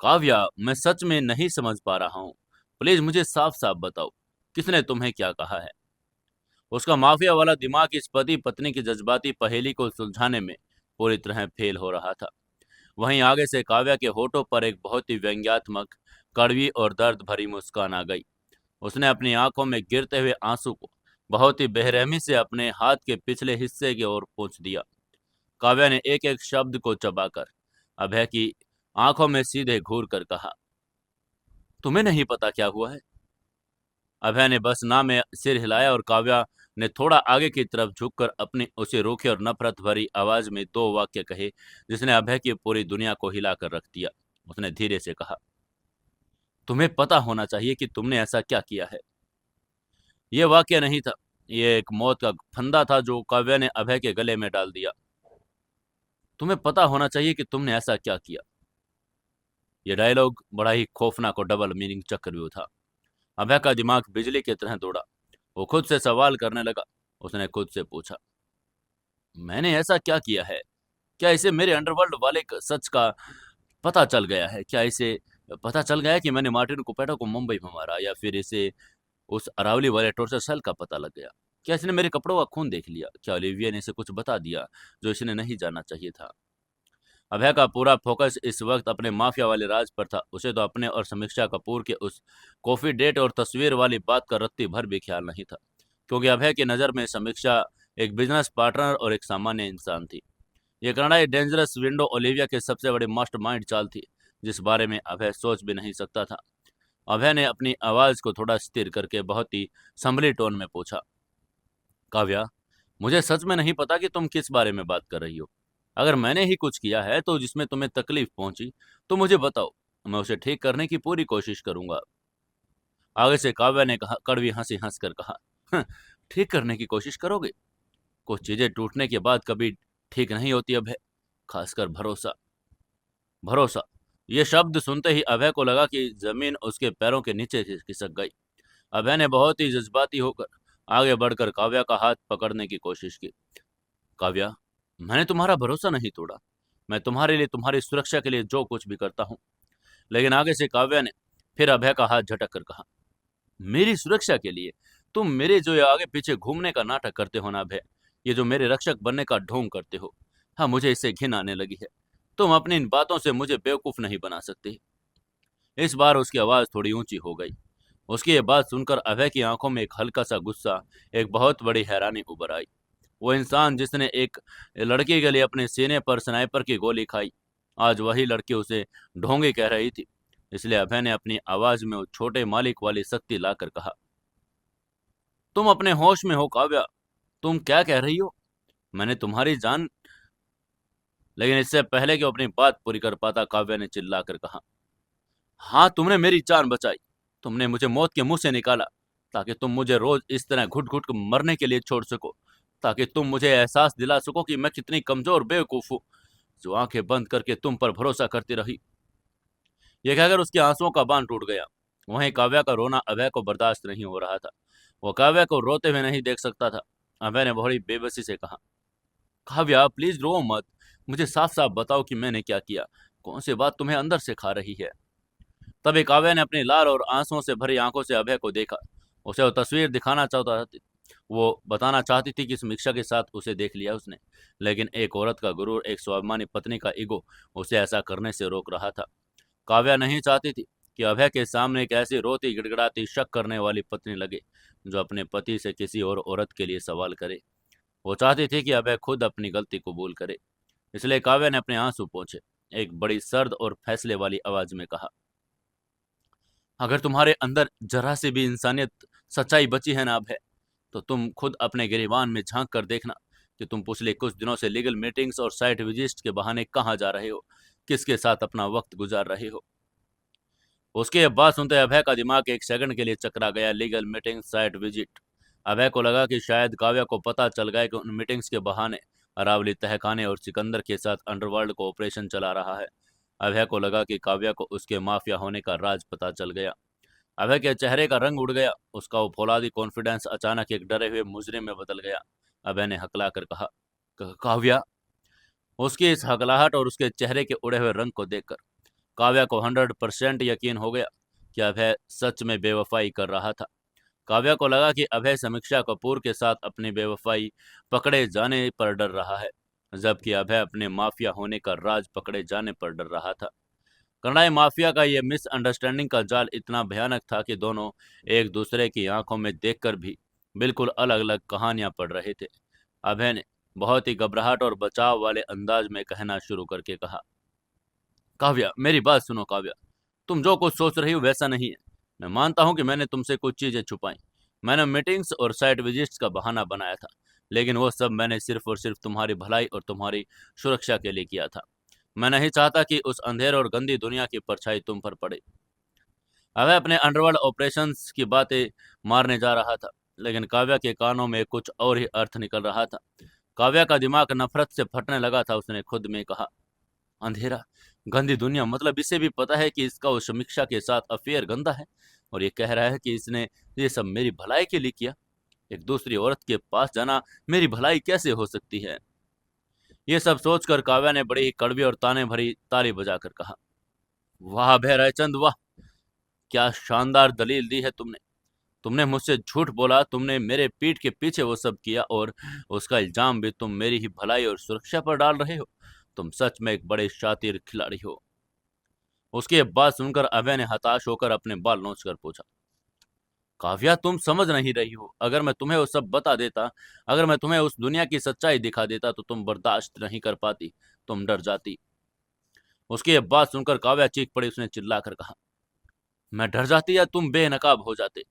काव्या, मैं सच में नहीं समझ पा रहा हूँ। प्लीज मुझे साफ साफ बताओ, किसने तुम्हें क्या कहा है? उसका माफिया वाला दिमाग इस पति पत्नी की जज्बाती पहेली को सुलझाने में पूरी तरह फेल हो रहा था। वहीं आगे से काव्या के होठों पर एक बहुत ही व्यंग्यात्मक, कड़वी और दर्द भरी मुस्कान आ गई। उसने अपनी आंखों में गिरते हुए आंसू को बहुत ही बेरहमी से अपने हाथ के पिछले हिस्से की ओर पोंछ दिया। काव्या ने एक एक शब्द को चबाकर अभय की आंखों में सीधे घूर कर कहा, तुम्हें नहीं पता क्या हुआ है? अभय ने बस ना में सिर हिलाया और काव्या ने थोड़ा आगे की तरफ झुककर अपनी उसी रूखी और नफरत भरी आवाज में दो वाक्य कहे जिसने अभय की पूरी दुनिया को हिलाकर रख दिया। उसने धीरे से कहा, तुम्हें पता होना चाहिए कि तुमने ऐसा क्या किया है। यह वाक्य नहीं था, यह एक मौत का फंदा था जो काव्या ने अभय के गले में डाल दिया। तुम्हें पता होना चाहिए कि तुमने ऐसा क्या किया। यह डायलॉग बड़ा ही खौफनाक और डबल मीनिंग चक्रव्यूह था। अभय का दिमाग बिजली की तरह दौड़ा। वो खुद से सवाल करने लगा। उसने खुद से पूछा, मैंने ऐसा क्या किया है? क्या इसे मेरे अंडरवर्ल्ड वाले सच का पता चल गया है? क्या इसे पता चल गया है कि मैंने मार्टिन कुपेटा को मुंबई में मारा, या फिर इसे उस अरावली वाले टॉर्चर सेल का पता लग गया? क्या इसने मेरे कपड़ों का खून देख लिया? क्या ओलिविया ने इसे कुछ बता दिया जो इसने नहीं जानना चाहिए था? अभय का पूरा फोकस इस वक्त अपने माफिया वाले राज पर था। उसे तो अपने और समीक्षा कपूर के उस कॉफी डेट और तस्वीर वाली बात का रत्ती भर भी ख्याल नहीं था, क्योंकि अभय की नज़र में समीक्षा एक बिजनेस पार्टनर और एक सामान्य इंसान थी। ये कनाडाई डेंजरस विंडो ओलिविया के सबसे बड़ी मास्टरमाइंड चाल थी, जिस बारे में अभय सोच भी नहीं सकता था। अभय ने अपनी आवाज को थोड़ा स्थिर करके बहुत ही संभली टोन में पूछा, काव्या, मुझे सच में नहीं पता कि तुम किस बारे में बात कर रही हो। अगर मैंने ही कुछ किया है तो जिसमें तुम्हें तकलीफ पहुंची, तो मुझे बताओ, मैं उसे ठीक करने की पूरी कोशिश करूंगा। आगे से काव्या ने कहा, कड़वी हंसी हंस कर कहा, "हं, ठीक करने की कोशिश करोगे? कुछ चीजें टूटने के बाद कभी ठीक नहीं होती अभय, खासकर भरोसा। भरोसा, ये शब्द सुनते ही अभय को लगा कि जमीन उसके पैरों के नीचे से खिसक गई। अभय ने बहुत ही जज्बाती होकर आगे बढ़कर काव्या का हाथ पकड़ने की कोशिश की। काव्या, मैंने तुम्हारा भरोसा नहीं तोड़ा। मैं तुम्हारे लिए, तुम्हारी सुरक्षा के लिए जो कुछ भी करता हूँ। लेकिन आगे से काव्या ने फिर अभय का हाथ झटक कर कहा, मेरी सुरक्षा के लिए? तुम मेरे जो ये आगे पीछे घूमने का नाटक करते हो ना अभय, ये जो मेरे रक्षक बनने का ढोंग करते हो, हाँ, मुझे इससे घिन आने लगी है। तुम अपनी इन बातों से मुझे बेवकूफ नहीं बना सकते। इस बार उसकी आवाज थोड़ी ऊंची हो गई। उसकी ये बात सुनकर अभय की आंखों में एक हल्का सा गुस्सा, एक बहुत बड़ी हैरानी उभर आई। वो इंसान जिसने एक लड़की के लिए अपने सीने पर स्नाइपर की गोली खाई, आज वही लड़की उसे ढोंगी कह रही थी। इसलिए अभय ने अपनी आवाज में वो छोटे मालिक वाली सख्ती लाकर कहा, तुम अपने होश में हो काव्या? तुम क्या कह रही हो? मैंने तुम्हारी जान। लेकिन इससे पहले कि वो अपनी बात पूरी कर पाता, काव्या ने चिल्लाकर कहा, हाँ, तुमने मेरी जान बचाई। तुमने मुझे मौत के मुंह से निकाला, ताकि तुम मुझे रोज इस तरह घुट घुट कर मरने के लिए छोड़ सको, ताकि तुम मुझे एहसास दिला सको कि मैं कितनी कमजोर बेवकूफ हूँ, जो आंखें बंद करके तुम पर भरोसा करती रही। यह कहकर उसके आंसुओं का बांध टूट गया। वहीं काव्या का रोना अभय को बर्दाश्त नहीं हो रहा था। वो काव्या को रोते हुए नहीं देख सकता था। अभय ने बड़ी बेबसी से कहा, काव्या प्लीज रो मत। मुझे साफ साफ बताओ कि मैंने क्या किया। कौन सी बात तुम्हें अंदर से खा रही है? तभी काव्या ने अपनी लाल और आंसुओं से भरी आंखों से अभय को देखा। उसे वो तस्वीर दिखाना चाहता था। वो बताना चाहती थी कि समीक्षा के साथ उसे देख लिया उसने, लेकिन एक औरत का गुरूर, एक स्वाभिमानी पत्नी का ईगो उसे ऐसा करने से रोक रहा था। काव्या नहीं चाहती थी कि अभय के सामने एक ऐसी रोती गिड़गिड़ाती शक करने वाली पत्नी लगे, जो अपने पति से किसी और औरत के लिए सवाल करे। वो चाहती थी कि अभय खुद अपनी गलती कबूल करे। इसलिए काव्या ने अपने आंसू पोंछे, एक बड़ी सर्द और फैसले वाली आवाज में कहा, अगर तुम्हारे अंदर जरा से भी इंसानियत, सच्चाई बची है ना अभय, तो तुम खुद अपने गिरेबान में झांक कर देखना कि तुम पिछले कुछ दिनों से लीगल मीटिंग्स और साइट विजिट्स के बहाने कहाँ जा रहे हो, किसके साथ अपना वक्त गुजार रहे हो। उसके ये बात सुनते अभय का दिमाग एक सेकंड के लिए चकरा गया। Legal meeting, site visit. Abhay को लगा कि शायद काव्या को पता चल गया कि उन मीटिंग्स के बहाने अरावली तहखाने और सिकंदर के साथ अंडरवर्ल्ड को ऑपरेशन चला रहा है। अभय को लगा कि काव्या को उसके माफिया होने का राज पता चल गया। अभय के चेहरे का रंग उड़ गया। उसका वो फौलादी कॉन्फिडेंस अचानक एक डरे हुए मुजरिम में बदल गया। अभय ने हकला कर कहा, काव्या?" उसकी इस हकलाहट और उसके चेहरे के उड़े हुए रंग को देखकर काव्या को 100% यकीन हो गया कि अभय सच में बेवफाई कर रहा था। काव्या को लगा कि अभय समीक्षा कपूर के साथ अपनी बेवफाई पकड़े जाने पर डर रहा है, जबकि अभय अपने माफिया होने का राज पकड़े जाने पर डर रहा था। कनाडाई माफिया का यह मिसअंडरस्टैंडिंग का जाल इतना भयानक था कि दोनों एक दूसरे की आंखों में देखकर भी बिल्कुल अलग अलग कहानियां पढ़ रहे थे। अभय ने बहुत ही घबराहट और बचाव वाले अंदाज में कहना शुरू करके कहा, काव्या, मेरी बात सुनो काव्या। तुम जो कुछ सोच रही हो वैसा नहीं है। मैं मानता हूं कि मैंने तुमसे कुछ चीजें छुपाई। मैंने मीटिंग्स और साइट विजिट्स का बहाना बनाया था, लेकिन वो सब मैंने सिर्फ और सिर्फ तुम्हारी भलाई और तुम्हारी सुरक्षा के लिए किया था। मैं नहीं चाहता कि उस अंधेर और गंदी दुनिया की परछाई तुम पर पड़े। अभय अपने अंडरवर्ल्ड ऑपरेशंस की बातें मारने जा रहा था, लेकिन काव्या के कानों में कुछ और ही अर्थ निकल रहा था। काव्या का दिमाग नफरत से फटने लगा था। उसने खुद में कहा, अंधेरा, गंदी दुनिया, मतलब इसे भी पता है कि इसका उस समीक्षा के साथ अफेयर गंदा है, और ये कह रहा है कि इसने ये सब मेरी भलाई के लिए किया। एक दूसरी औरत के पास जाना मेरी भलाई कैसे हो सकती है? ये सब सोचकर काव्या ने बड़ी ही कड़वी और ताने भरी ताली बजाकर कहा, वाह अभय रायचंद, वाह, क्या शानदार दलील दी है तुमने। तुमने मुझसे झूठ बोला, तुमने मेरे पीठ के पीछे वो सब किया, और उसका इल्जाम भी तुम मेरी ही भलाई और सुरक्षा पर डाल रहे हो। तुम सच में एक बड़े शातिर खिलाड़ी हो। उसकी ये बात सुनकर अभय ने हताश होकर अपने बाल नोचकर पूछा, काव्या, तुम समझ नहीं रही हो। अगर मैं तुम्हें वो सब बता देता, अगर मैं तुम्हें उस दुनिया की सच्चाई दिखा देता, तो तुम बर्दाश्त नहीं कर पाती, तुम डर जाती। उसकी ये बात सुनकर काव्या चीख पड़ी। उसने चिल्लाकर कहा, मैं डर जाती या तुम बेनकाब हो जाते?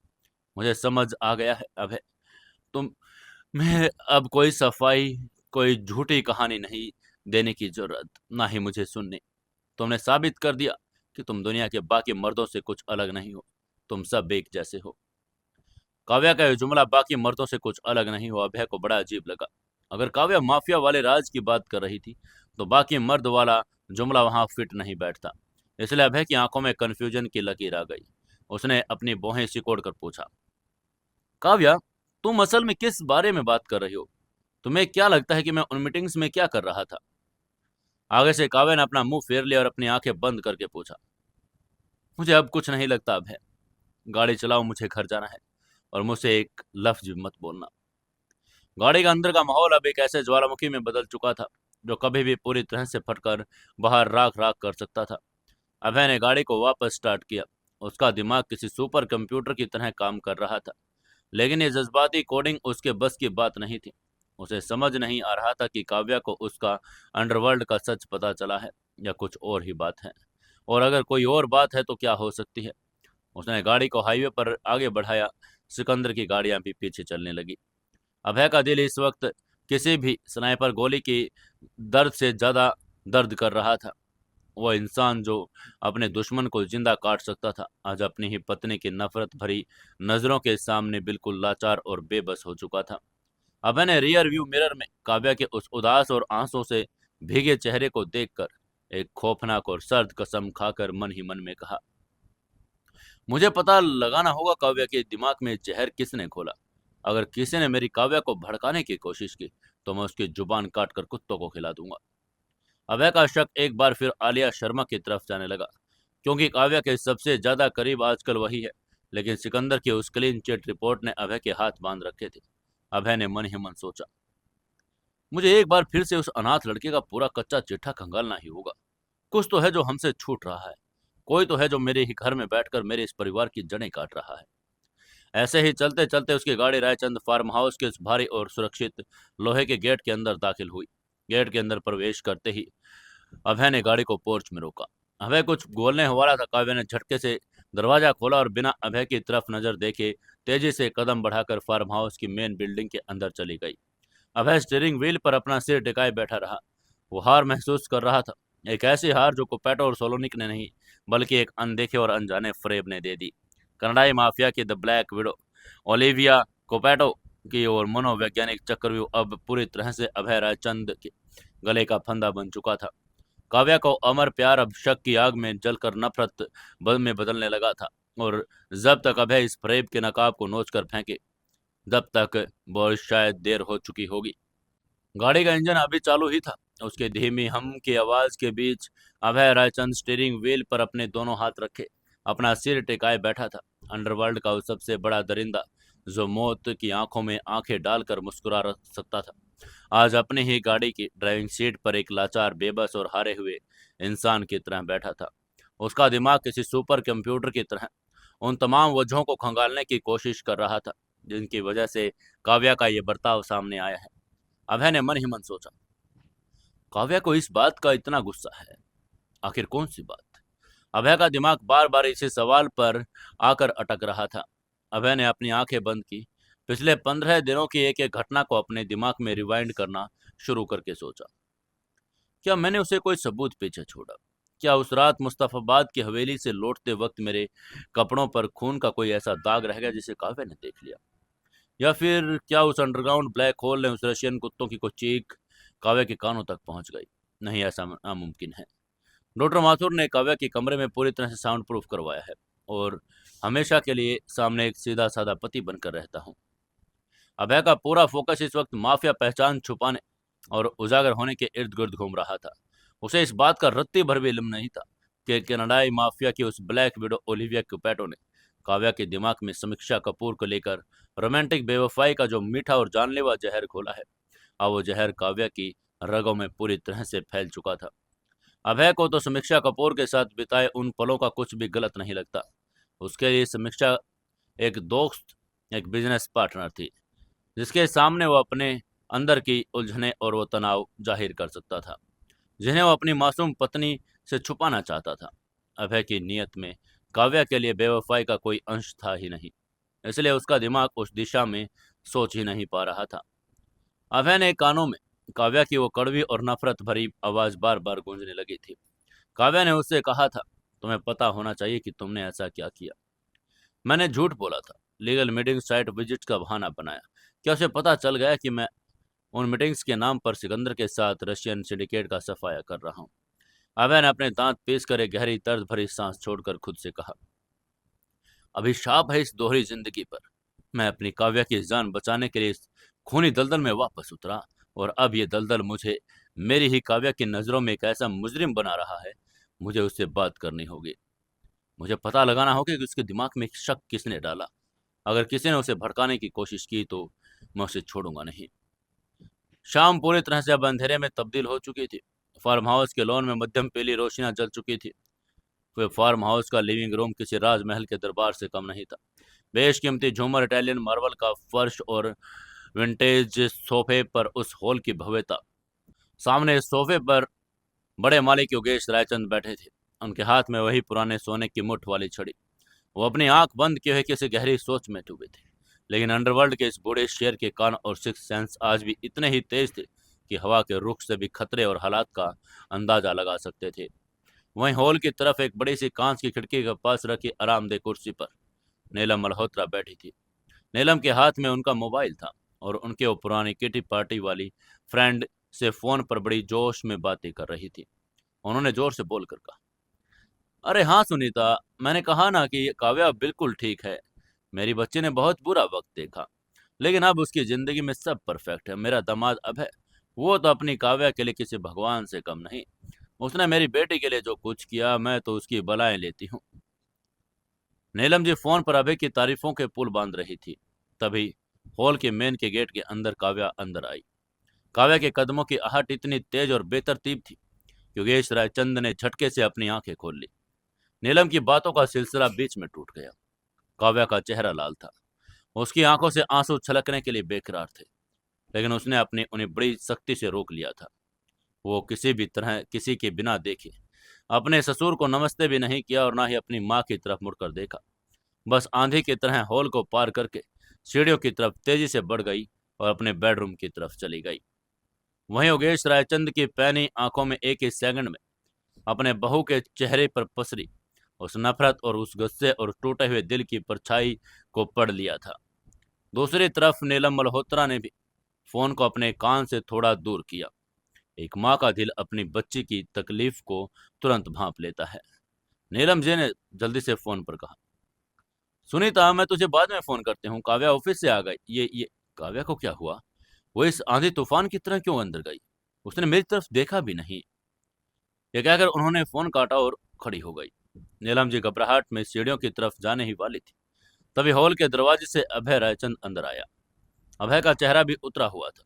मुझे समझ आ गया है अभय, तुम मैं अब कोई सफाई, कोई झूठी कहानी नहीं देने की जरूरत, ना ही मुझे सुनने। तुमने साबित कर दिया कि तुम दुनिया के बाकी मर्दों से कुछ अलग नहीं हो। तुम सब एक जैसे हो। काव्या का यह जुमला बाकी मर्दों से कुछ अलग नहीं हुआ। अभय को बड़ा अजीब लगा। अगर काव्या माफिया वाले राज की बात कर रही थी तो बाकी मर्द वाला जुमला वहां फिट नहीं बैठता। इसलिए अभय की आंखों में कंफ्यूजन की लकीर आ गई। उसने अपनी भौहें सिकोड़ कर पूछा, काव्या, तुम असल में किस बारे में बात कर रही हो? तुम्हें क्या लगता है कि मैं उन मीटिंग्स में क्या कर रहा था? आगे से काव्या ने अपना मुंह फेर लिया और अपनी आंखें बंद करके पूछा, मुझे अब कुछ नहीं लगता अभय। गाड़ी चलाओ, मुझे घर जाना है और मुझसे एक लफ्ज भी मत बोलना। गाड़ी का अंदर का माहौल अब एक ऐसे ज्वालामुखी में बदल चुका था जो कभी भी पूरी तरह से फटकर बाहर राख राख कर सकता था। अभय ने गाड़ी को वापस स्टार्ट किया। उसका दिमाग किसी सुपर कंप्यूटर की तरह काम कर रहा था, लेकिन ये जज्बाती कोडिंग उसके बस की बात नहीं थी। उसे समझ नहीं आ रहा था कि काव्या को उसका अंडरवर्ल्ड का सच पता चला है या कुछ और ही बात है, और अगर कोई और बात है तो क्या हो सकती है। उसने गाड़ी को हाईवे पर आगे बढ़ाया। सिकंदर की गाड़ियां भी पीछे चलने लगी। अभय का दिल इस वक्त किसी भी स्नाइपर गोली की दर्द से ज्यादा दर्द कर रहा था। वो इंसान जो अपने दुश्मन को जिंदा काट सकता था, आज अपनी ही पत्नी की नफरत भरी नजरों के सामने बिल्कुल लाचार और बेबस हो चुका था। अभय ने रियर व्यू मिरर में काव्या के उस उदास और आंसू से भीगे चेहरे को देखकर एक खौफनाक और सर्द कसम खाकर मन ही मन में कहा, मुझे पता लगाना होगा काव्या के दिमाग में जहर किसने घोला। अगर किसी ने मेरी काव्या को भड़काने की कोशिश की तो मैं उसकी जुबान काट कर कुत्तों को खिला दूंगा। अभय का शक एक बार फिर आलिया शर्मा की तरफ जाने लगा, क्योंकि काव्या के सबसे ज्यादा करीब आजकल वही है। लेकिन सिकंदर की उस क्लीन चिट रिपोर्ट ने अभय के हाथ बांध रखे थे। अभय ने मन ही मन सोचा, मुझे एक बार फिर से उस अनाथ लड़के का पूरा कच्चा चिट्ठा खंगालना ही होगा। कुछ तो है जो हमसे छूट रहा है। कोई तो है जो मेरे ही घर में बैठकर मेरे इस परिवार की जड़ें काट रहा है। ऐसे ही चलते चलते उसकी गाड़ी रायचंद फार्म हाउस के उस भारी और सुरक्षित लोहे के गेट के अंदर दाखिल हुई। गेट के अंदर प्रवेश करते ही अभय ने गाड़ी को पोर्च में रोका। अभय कुछ बोलने वाला था। काव्या ने झटके से दरवाजा खोला और बिना अभय की तरफ नजर देखे तेजी से कदम बढ़ाकर फार्म हाउस की मेन बिल्डिंग के अंदर चली गई। अभय स्टीयरिंग व्हील पर अपना सिर टिकाए बैठा रहा। वो हार महसूस कर रहा था, एक ऐसी हार जो कोपेटो और सोलोनिक ने नहीं, बल्कि एक अनदेखे और अनजाने फ्रेब ने दे दी। कनाडाई माफिया की द ब्लैक विडो ओलिविया कोपेटो की और मनोवैज्ञानिक चक्रव्यूह अब पूरी तरह से अभय रायचंद के गले का फंदा बन चुका था। काव्या को अमर प्यार अब शक की आग में जलकर नफरत में बदलने लगा था, और जब तक अभय इस फ्रेब के नकाब को नोच कर फेंके तब तक बहुत शायद देर हो चुकी होगी। गाड़ी का इंजन अभी चालू ही था। उसके धीमी हम की आवाज के बीच अभय रायचंद स्टीयरिंग व्हील पर अपने दोनों हाथ रखे अपना सिर टिकाए बैठा था। अंडरवर्ल्ड का वो सबसे बड़ा दरिंदा जो मौत की आंखों में आंखें डालकर मुस्कुरा सकता था, आज अपनी ही गाड़ी की ड्राइविंग सीट पर एक लाचार, बेबस और हारे हुए इंसान की तरह बैठा था। उसका दिमाग किसी सुपर कंप्यूटर की तरह उन तमाम वजहों को खंगालने की कोशिश कर रहा था जिनकी वजह से काव्या का ये बर्ताव सामने आया है। अभय ने मन ही मन सोचा, काव्या को इस बात का इतना गुस्सा है, आखिर कौन सी बात? अभय का दिमाग बार बार इसी सवाल पर आकर अटक रहा था। अभय ने अपनी आंखें बंद की, पिछले 15 दिनों की एक एक घटना को अपने दिमाग में रिवाइंड करना शुरू करके सोचा, क्या मैंने उसे कोई सबूत पीछे छोड़ा? क्या उस रात मुस्तफाबाद की हवेली से लौटते वक्त मेरे कपड़ों पर खून का कोई ऐसा दाग रह गया जिसे काव्या ने देख लिया? या फिर क्या उस अंडरग्राउंड ब्लैक होल ने उस रशियन कुत्तों की कोई चीख काव्या के कानों तक पहुंच गई? नहीं, ऐसा नामुमकिन है। डॉक्टर माथुर ने काव्या के कमरे में पूरी तरह से साउंड प्रूफ करवाया है और हमेशा के लिए सामने एक सीधा साधा पति बनकर रहता हूँ। अभय का पूरा फोकस इस वक्त माफिया पहचान छुपाने और उजागर होने के इर्द गिर्द घूम रहा था। उसे इस बात का रत्ती भर भी इल्म नहीं था कि कनाडाई माफिया की उस ब्लैक विडो ओलिविया कुपैटो ने काव्या के दिमाग में समीक्षा कपूर को लेकर रोमांटिक बेवफाई का जो मीठा और जानलेवा जहर घोला है। अब वो जहर काव्या की रगों में पूरी तरह से फैल चुका था। अभय को तो समीक्षा कपूर के साथ बिताए उन पलों का कुछ भी गलत नहीं लगता। उसके लिए समीक्षा एक दोस्त, एक बिजनेस पार्टनर थी जिसके सामने वो अपने अंदर की उलझने और वो तनाव जाहिर कर सकता था जिन्हें वो अपनी मासूम पत्नी से छुपाना चाहता था। अभय की नीयत में काव्या के लिए बेवफाई का कोई अंश था ही नहीं, इसलिए उसका दिमाग उस दिशा में सोच ही नहीं पा रहा था। अभय ने कानों में काव्या की वो कड़वी और नफरत भरी आवाज बार बार गूंजने लगी थी। काव्या ने उससे कहा था, तुम्हें पता होना चाहिए कि तुमने ऐसा क्या किया। मैंने झूठ बोला था, लीगल मीटिंग साइट विजिट का बहाना बनाया। क्या उसे पता चल गया कि मैं उन मीटिंग्स के नाम पर सिकंदर के साथ रशियन सिंडिकेट का सफाया कर रहा हूँ? अभय ने अपने दांत पीस कर एक गहरी दर्द भरी सांस छोड़कर खुद से कहा, अभिशाप है इस दोहरी जिंदगी पर। मैं अपनी काव्या की जान बचाने के लिए इस खूनी दलदल में वापस उतरा, और अब ये दलदल मुझे मेरी ही काव्या की नजरों में एक ऐसा मुजरिम बना रहा है। मुझे उससे बात करनी होगी। मुझे पता लगाना होगा कि उसके दिमाग में शक किसने डाला। अगर किसी ने उसे भड़काने की कोशिश की तो मैं उसे छोड़ूंगा नहीं। शाम पूरी तरह से अब अंधेरे में तब्दील हो चुकी थी। फार्म हाउस के लॉन में मध्यम पीली रोशनियां जल चुकी थी। वे फार्म हाउस का लिविंग रूम किसी राजमहल के दरबार से कम नहीं था। बेशकीमती झूमर, इटालियन मार्बल का फर्श और विंटेज सोफे पर उस हॉल की भव्यता। सामने इस सोफे पर बड़े मालिक योगेश रायचंद बैठे थे। उनके हाथ में वही पुराने सोने की मुठ वाली छड़ी। वो अपनी आंख बंद किए हुए किसी गहरी सोच में डूबे थे। लेकिन अंडरवर्ल्ड के इस बूढ़े शेर के कान और सिक्स सेंस आज भी इतने ही तेज थे कि हवा के रुख से भी खतरे और हालात का अंदाजा लगा सकते थे। वहीं हॉल की तरफ एक बड़ी सी कांच की खिड़की के पास रखी आरामदेह कुर्सी पर नीलम मल्होत्रा बैठी थी। नीलम के हाथ में उनका मोबाइल था और उनके वो पुरानी किटी पार्टी वाली फ्रेंड से फोन पर बड़ी जोश में बातें कर रही थी। उन्होंने जोर से बोलकर कहा, अरे हाँ सुनीता, मैंने कहा ना कि ये काव्या बिल्कुल ठीक है। मेरी बच्ची ने बहुत बुरा वक्त देखा, लेकिन अब उसकी जिंदगी में सब परफेक्ट है। मेरा दामाद अब है, वो तो अपनी काव्या के लिए किसी भगवान से कम नहीं। उसने मेरी बेटी के लिए जो कुछ किया, मैं तो उसकी बलाएं लेती हूँ। नीलम जी फोन पर अभय की तारीफों के पुल बांध रही थी। तभी हॉल के मेन के गेट के अंदर काव्या अंदर आई। काव्या के कदमों की आहट इतनी तेज और बेतरतीब थी कि योगेश रायचंद ने झटके से अपनी आंखें खोल ली। नीलम की बातों का सिलसिला बीच में टूट गया। काव्या का चेहरा लाल था। उसकी आंखों से आंसू छलकने के लिए बेकरार थे, लेकिन उसने अपनी उन्हें बड़ी सख्ती से रोक लिया था। वो किसी भी तरह किसी के बिना देखे अपने ससुर को नमस्ते भी नहीं किया और ना ही अपनी माँ की तरफ मुड़कर देखा। बस आंधी की तरह हॉल को पार करके सीढ़ियों की तरफ तेजी से बढ़ गई और अपने बेडरूम की तरफ चली गई। वहीं योगेश रायचंद की पैनी आंखों में एक ही सेकंड में अपने बहू के चेहरे पर पसरी उस नफरत और उस गुस्से और टूटे हुए दिल की परछाई को पढ़ लिया था। दूसरी तरफ नीलम मल्होत्रा ने भी फोन को अपने कान से थोड़ा दूर किया। एक माँ का दिल अपनी बच्ची की तकलीफ को तुरंत भांप लेता है। नीलम जी ने जल्दी से फोन पर कहा, सुनीता, मैं तुझे बाद में फोन करती हूँ। काव्या ऑफिस से आ गई। ये काव्या को क्या हुआ? वो इस आंधी तूफान की तरह क्यों अंदर गई? उसने मेरी तरफ देखा भी नहीं। ये कहकर उन्होंने फोन काटा और खड़ी हो गई। नीलम जी घबराहट में सीढ़ियों की तरफ जाने ही वाली थी। तभी हॉल के दरवाजे से अभय रायचंद अंदर आया। अभय का चेहरा भी उतरा हुआ था।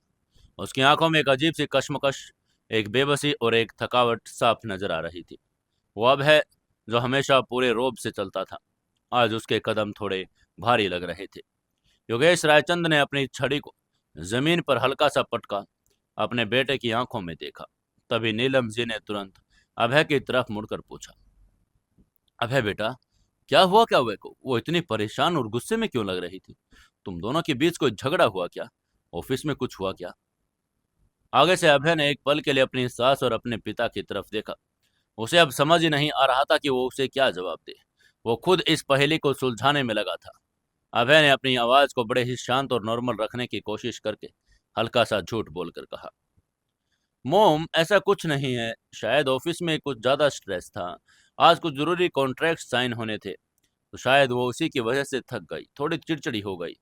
उसकी आंखों में एक अजीब सी कश्मकश, एक बेबसी और एक थकावट साफ नजर आ रही थी। वो अभय जो हमेशा पूरे रोब से चलता था, आज उसके कदम थोड़े भारी लग रहे थे। योगेश रायचंद ने अपनी छड़ी को जमीन पर हल्का सा पटका अपने बेटे की आंखों में देखा। तभी नीलम जी ने तुरंत अभय की तरफ मुड़कर पूछा, अभय बेटा, क्या हुआ? क्या अभय को वो इतनी परेशान और गुस्से में क्यों लग रही थी? तुम दोनों के बीच कोई झगड़ा हुआ क्या? ऑफिस में कुछ हुआ क्या? आगे से अभय ने एक पल के लिए अपनी सास और अपने पिता की तरफ देखा। उसे अब समझ ही नहीं आ रहा था कि वो उसे क्या जवाब दे। वो खुद इस पहेली को सुलझाने में लगा था। अभय ने अपनी आवाज को बड़े ही शांत और नॉर्मल रखने की कोशिश करके हल्का सा झूठ बोलकर कहा, मोम, ऐसा कुछ नहीं है। शायद ऑफिस में कुछ ज्यादा स्ट्रेस था। आज कुछ जरूरी कॉन्ट्रैक्ट साइन होने थे, तो शायद वो उसी की वजह से थक गई, थोड़ी चिड़चिड़ी हो गई।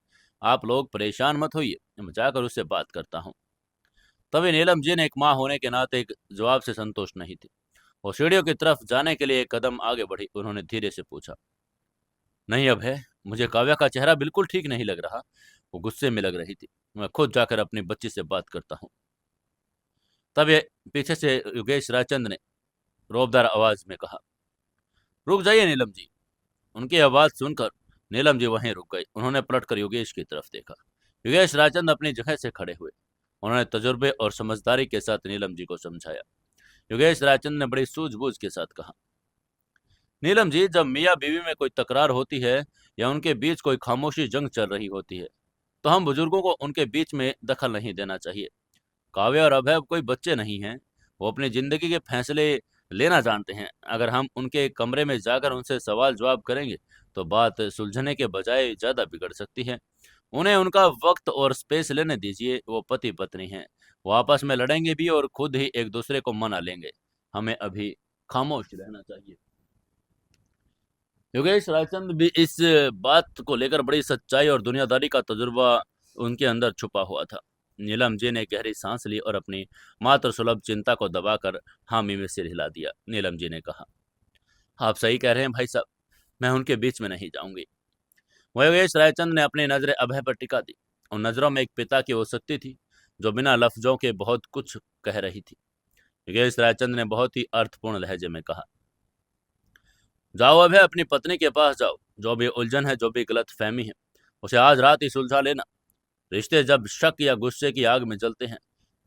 आप लोग परेशान मत होइए, मैं जाकर उससे बात करता हूँ। तभी नीलम जी ने एक माँ होने के नाते एक जवाब से संतुष्ट नहीं थी। वो सीढ़ियों की तरफ जाने के लिए एक कदम आगे बढ़ी। उन्होंने धीरे से पूछा, नहीं अभय, मुझे काव्या का चेहरा बिल्कुल ठीक नहीं लग रहा। वो गुस्से में लग रही थी। मैं खुद जाकर अपनी बच्ची से बात करता हूँ। तब ये पीछे से योगेश रायचंद ने रौबदार आवाज में कहा, रुक जाइए नीलम जी। उनकी आवाज सुनकर नीलम जी वहीं रुक गई। उन्होंने पलटकर योगेश की तरफ देखा। योगेश रायचंद अपनी जगह से खड़े हुए। उन्होंने तजुर्बे और समझदारी के साथ नीलम जी को समझाया। योगेश रायचंद ने बड़ी सूझबूझ के साथ कहा, नीलम जी, जब मियाँ बीवी में कोई तकरार होती है या उनके बीच कोई खामोशी जंग चल रही होती है, तो हम बुजुर्गों को उनके बीच में दखल नहीं देना चाहिए। काव्या और अभय कोई बच्चे नहीं हैं। वो अपनी जिंदगी के फैसले लेना जानते हैं। अगर हम उनके कमरे में जाकर उनसे सवाल जवाब करेंगे तो बात सुलझने के बजाय ज़्यादा बिगड़ सकती है। उन्हें उनका वक्त और स्पेस लेने दीजिए। वो पति पत्नी हैं, वो आपस में लड़ेंगे भी और खुद ही एक दूसरे को मना लेंगे। हमें अभी खामोश रहना चाहिए। योगेश रायचंद भी इस बात को लेकर बड़ी सच्चाई और दुनियादारी का तजुर्बा उनके अंदर छुपा हुआ था। नीलम जी ने गहरी सांस ली और अपनी मातृ सुलभ चिंता को दबाकर हामी में सिर हिला दिया। नीलम जी ने कहा, आप सही कह रहे हैं भाई साहब, मैं उनके बीच में नहीं जाऊंगी। योगेश रायचंद ने अपनी नजरें अभय पर टिका दी। उन नजरों में एक पिता की वो शक्ति थी जो बिना लफ्जों के बहुत कुछ कह रही थी। योगेश रायचंद ने बहुत ही अर्थपूर्ण लहजे में कहा, जाओ अभय, अपनी पत्नी के पास जाओ। जो भी उलझन है, जो भी गलत फहमी है, उसे आज रात ही सुलझा लेना। रिश्ते जब शक या गुस्से की आग में जलते हैं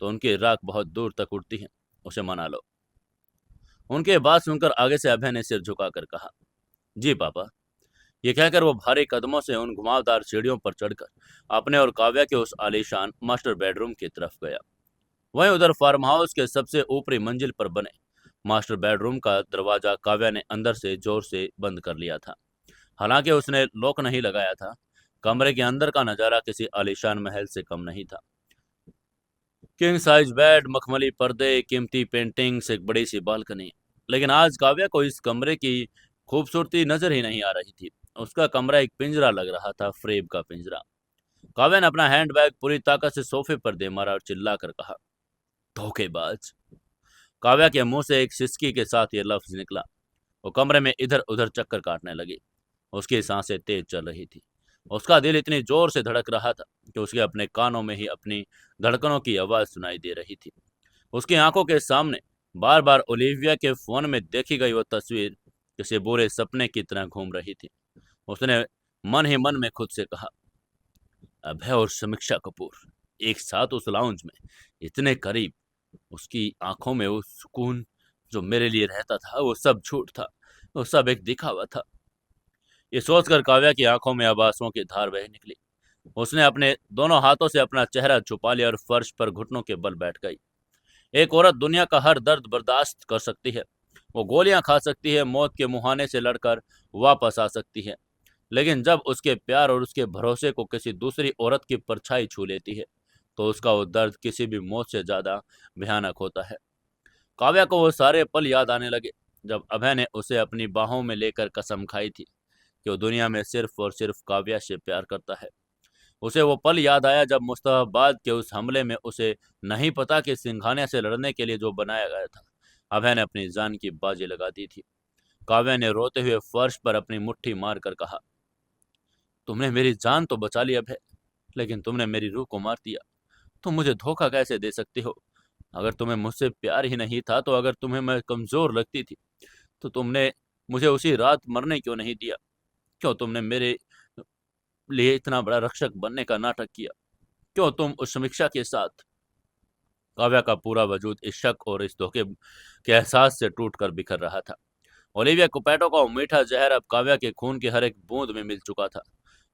तो उनकी राख बहुत दूर तक उड़ती है। उसे मना लो। उनके बात सुनकर आगे से अभय ने सिर झुकाकर कहा, जी पापा। ये कहकर वो भारी कदमों से उन घुमावदार सीढ़ियों पर चढ़कर अपने और काव्या के उस आलीशान मास्टर बेडरूम की तरफ गया। वहीं उधर फार्म हाउस के सबसे ऊपरी मंजिल पर बने मास्टर बेडरूम का दरवाजा काव्या ने अंदर से जोर से बंद कर लिया था। हालांकि उसने लॉक नहीं लगाया था। कमरे के अंदर का नजारा किसी आलीशान महल से कम नहीं था। किंग साइज बेड, मखमली पर्दे, कीमती पेंटिंग्स, एक बड़ी सी बालकनी। लेकिन आज काव्या को इस कमरे की खूबसूरती नजर ही नहीं आ रही थी। उसका कमरा एक पिंजरा लग रहा था, फ्रेम का पिंजरा। काव्या ने अपना हैंडबैग पूरी ताकत से सोफे पर दे मारा और चिल्लाकर कहा, धोखेबाज। काव्या के मुंह से एक सिसकी के साथ ये लफ्ज निकला। वो कमरे में इधर उधर चक्कर काटने लगी। उसकी सांसें तेज चल रही थी। उसका दिल इतनी जोर से धड़क रहा था कि उसके अपने कानों में ही अपनी धड़कनों की आवाज सुनाई दे रही थी। उसकी आंखों के सामने बार बार ओलिविया के फोन में देखी गई वो तस्वीर किसी बुरे सपने की तरह घूम रही थी। उसने मन ही मन में खुद से कहा, अभय और समीक्षा कपूर एक साथ उस लाउंज में, इतने करीब। उसकी आंखों में वो सुकून जो मेरे लिए रहता था, वो सब झूठ था, वो सब एक दिखावा था। ये सोचकर काव्या की आंखों में अब आंसुओं की धार बह निकली। उसने अपने दोनों हाथों से अपना चेहरा छुपा लिया और फर्श पर घुटनों के बल बैठ गई। एक औरत दुनिया का हर दर्द बर्दाश्त कर सकती है। वो गोलियां खा सकती है, मौत के मुहाने से लड़कर वापस आ सकती है। लेकिन जब उसके प्यार और उसके भरोसे को किसी दूसरी औरत की परछाई छू लेती है तो उसका वो दर्द किसी भी मौत से ज्यादा भयानक होता है। काव्या को वो सारे पल याद आने लगे जब अभय ने उसे अपनी बाहों में लेकर कसम खाई थी कि वो दुनिया में सिर्फ और सिर्फ काव्या से प्यार करता है। उसे वो पल याद आया जब मुस्तफाबाद के उस हमले में उसे नहीं पता कि सिंघानिया से लड़ने के लिए जो बनाया गया था, अभय ने अपनी जान की बाजी लगा दी थी। काव्या ने रोते हुए फर्श पर अपनी मुट्ठी मार कर कहा, तुमने मेरी जान तो बचा ली अभय, लेकिन तुमने मेरी रूह को मार दिया। तुम मुझे धोखा कैसे दे सकती हो? अगर तुम्हें मुझसे प्यार ही नहीं था, तो अगर तुम्हें मैं कमजोर लगती थी, तो तुमने मुझे उसी रात मरने क्यों नहीं दिया? क्यों तुमने मेरे लिए इतना बड़ा रक्षक बनने का नाटक किया? क्यों तुम उस समीक्षा के साथ? काव्या का पूरा वजूद इस शक और इस धोखे के एहसास से टूटकर बिखर रहा था। ओलिविया कुपैटो का वो मीठा जहर अब काव्या के खून की हर एक बूंद में मिल चुका था।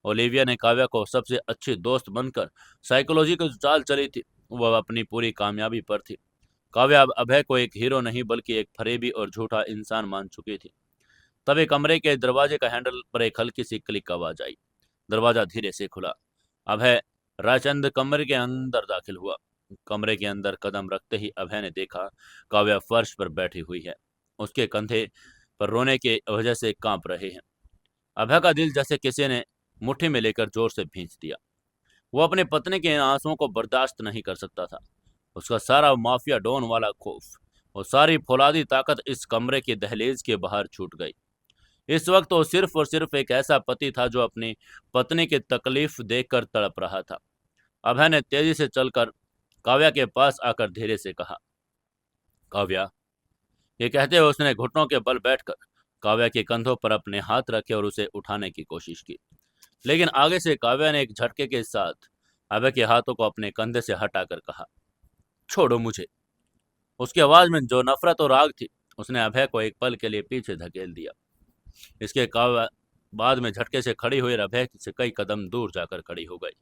ओलिविया ने काव्या को सबसे अच्छी दोस्त बनकर साइकोलॉजी की जो चाल चली थी, वह अपनी पूरी कामयाबी पर थी। काव्या अब अभय को एक हीरो नहीं बल्कि एक फरेबी और झूठा इंसान मान चुकी थी। तभी कमरे के दरवाजे का हैंडल पर एक हल्की सी क्लिक आवाज आई। दरवाजा धीरे से खुला। अभय रायचंद कमरे के अंदर दाखिल हुआ। कमरे के अंदर कदम रखते ही अभय ने देखा काव्या फर्श पर बैठी हुई है। उसके कंधे पर रोने के वजह से कांप रहे हैं। अभय का दिल जैसे किसी ने मुट्ठी में लेकर जोर से भींच दिया। वो अपनी पत्नी के इन आंसुओं को बर्दाश्त नहीं कर सकता था। उसका सारा माफिया डॉन वाला खौफ, वो सारी फौलादी ताकत इस कमरे के दहलीज के बाहर छूट गई। इस वक्त वो सिर्फ और सिर्फ एक ऐसा पति था जो अपनी पत्नी की तकलीफ देखकर तड़प रहा था। अभय ने तेजी से चलकर काव्या के पास आकर धीरे से कहा, काव्या। ये कहते हुए उसने घुटनों के बल बैठकर काव्या के कंधों पर अपने हाथ रखे और उसे उठाने की कोशिश की। लेकिन आगे से काव्या ने एक झटके के साथ अभय के हाथों को अपने कंधे से हटाकर कहा, छोड़ो मुझे। उसकी आवाज में जो नफरत और आग थी, उसने अभय को एक पल के लिए पीछे धकेल दिया। इसके काव्या बाद में झटके से खड़ी हुई और अभय से कई कदम दूर जाकर खड़ी हो गई।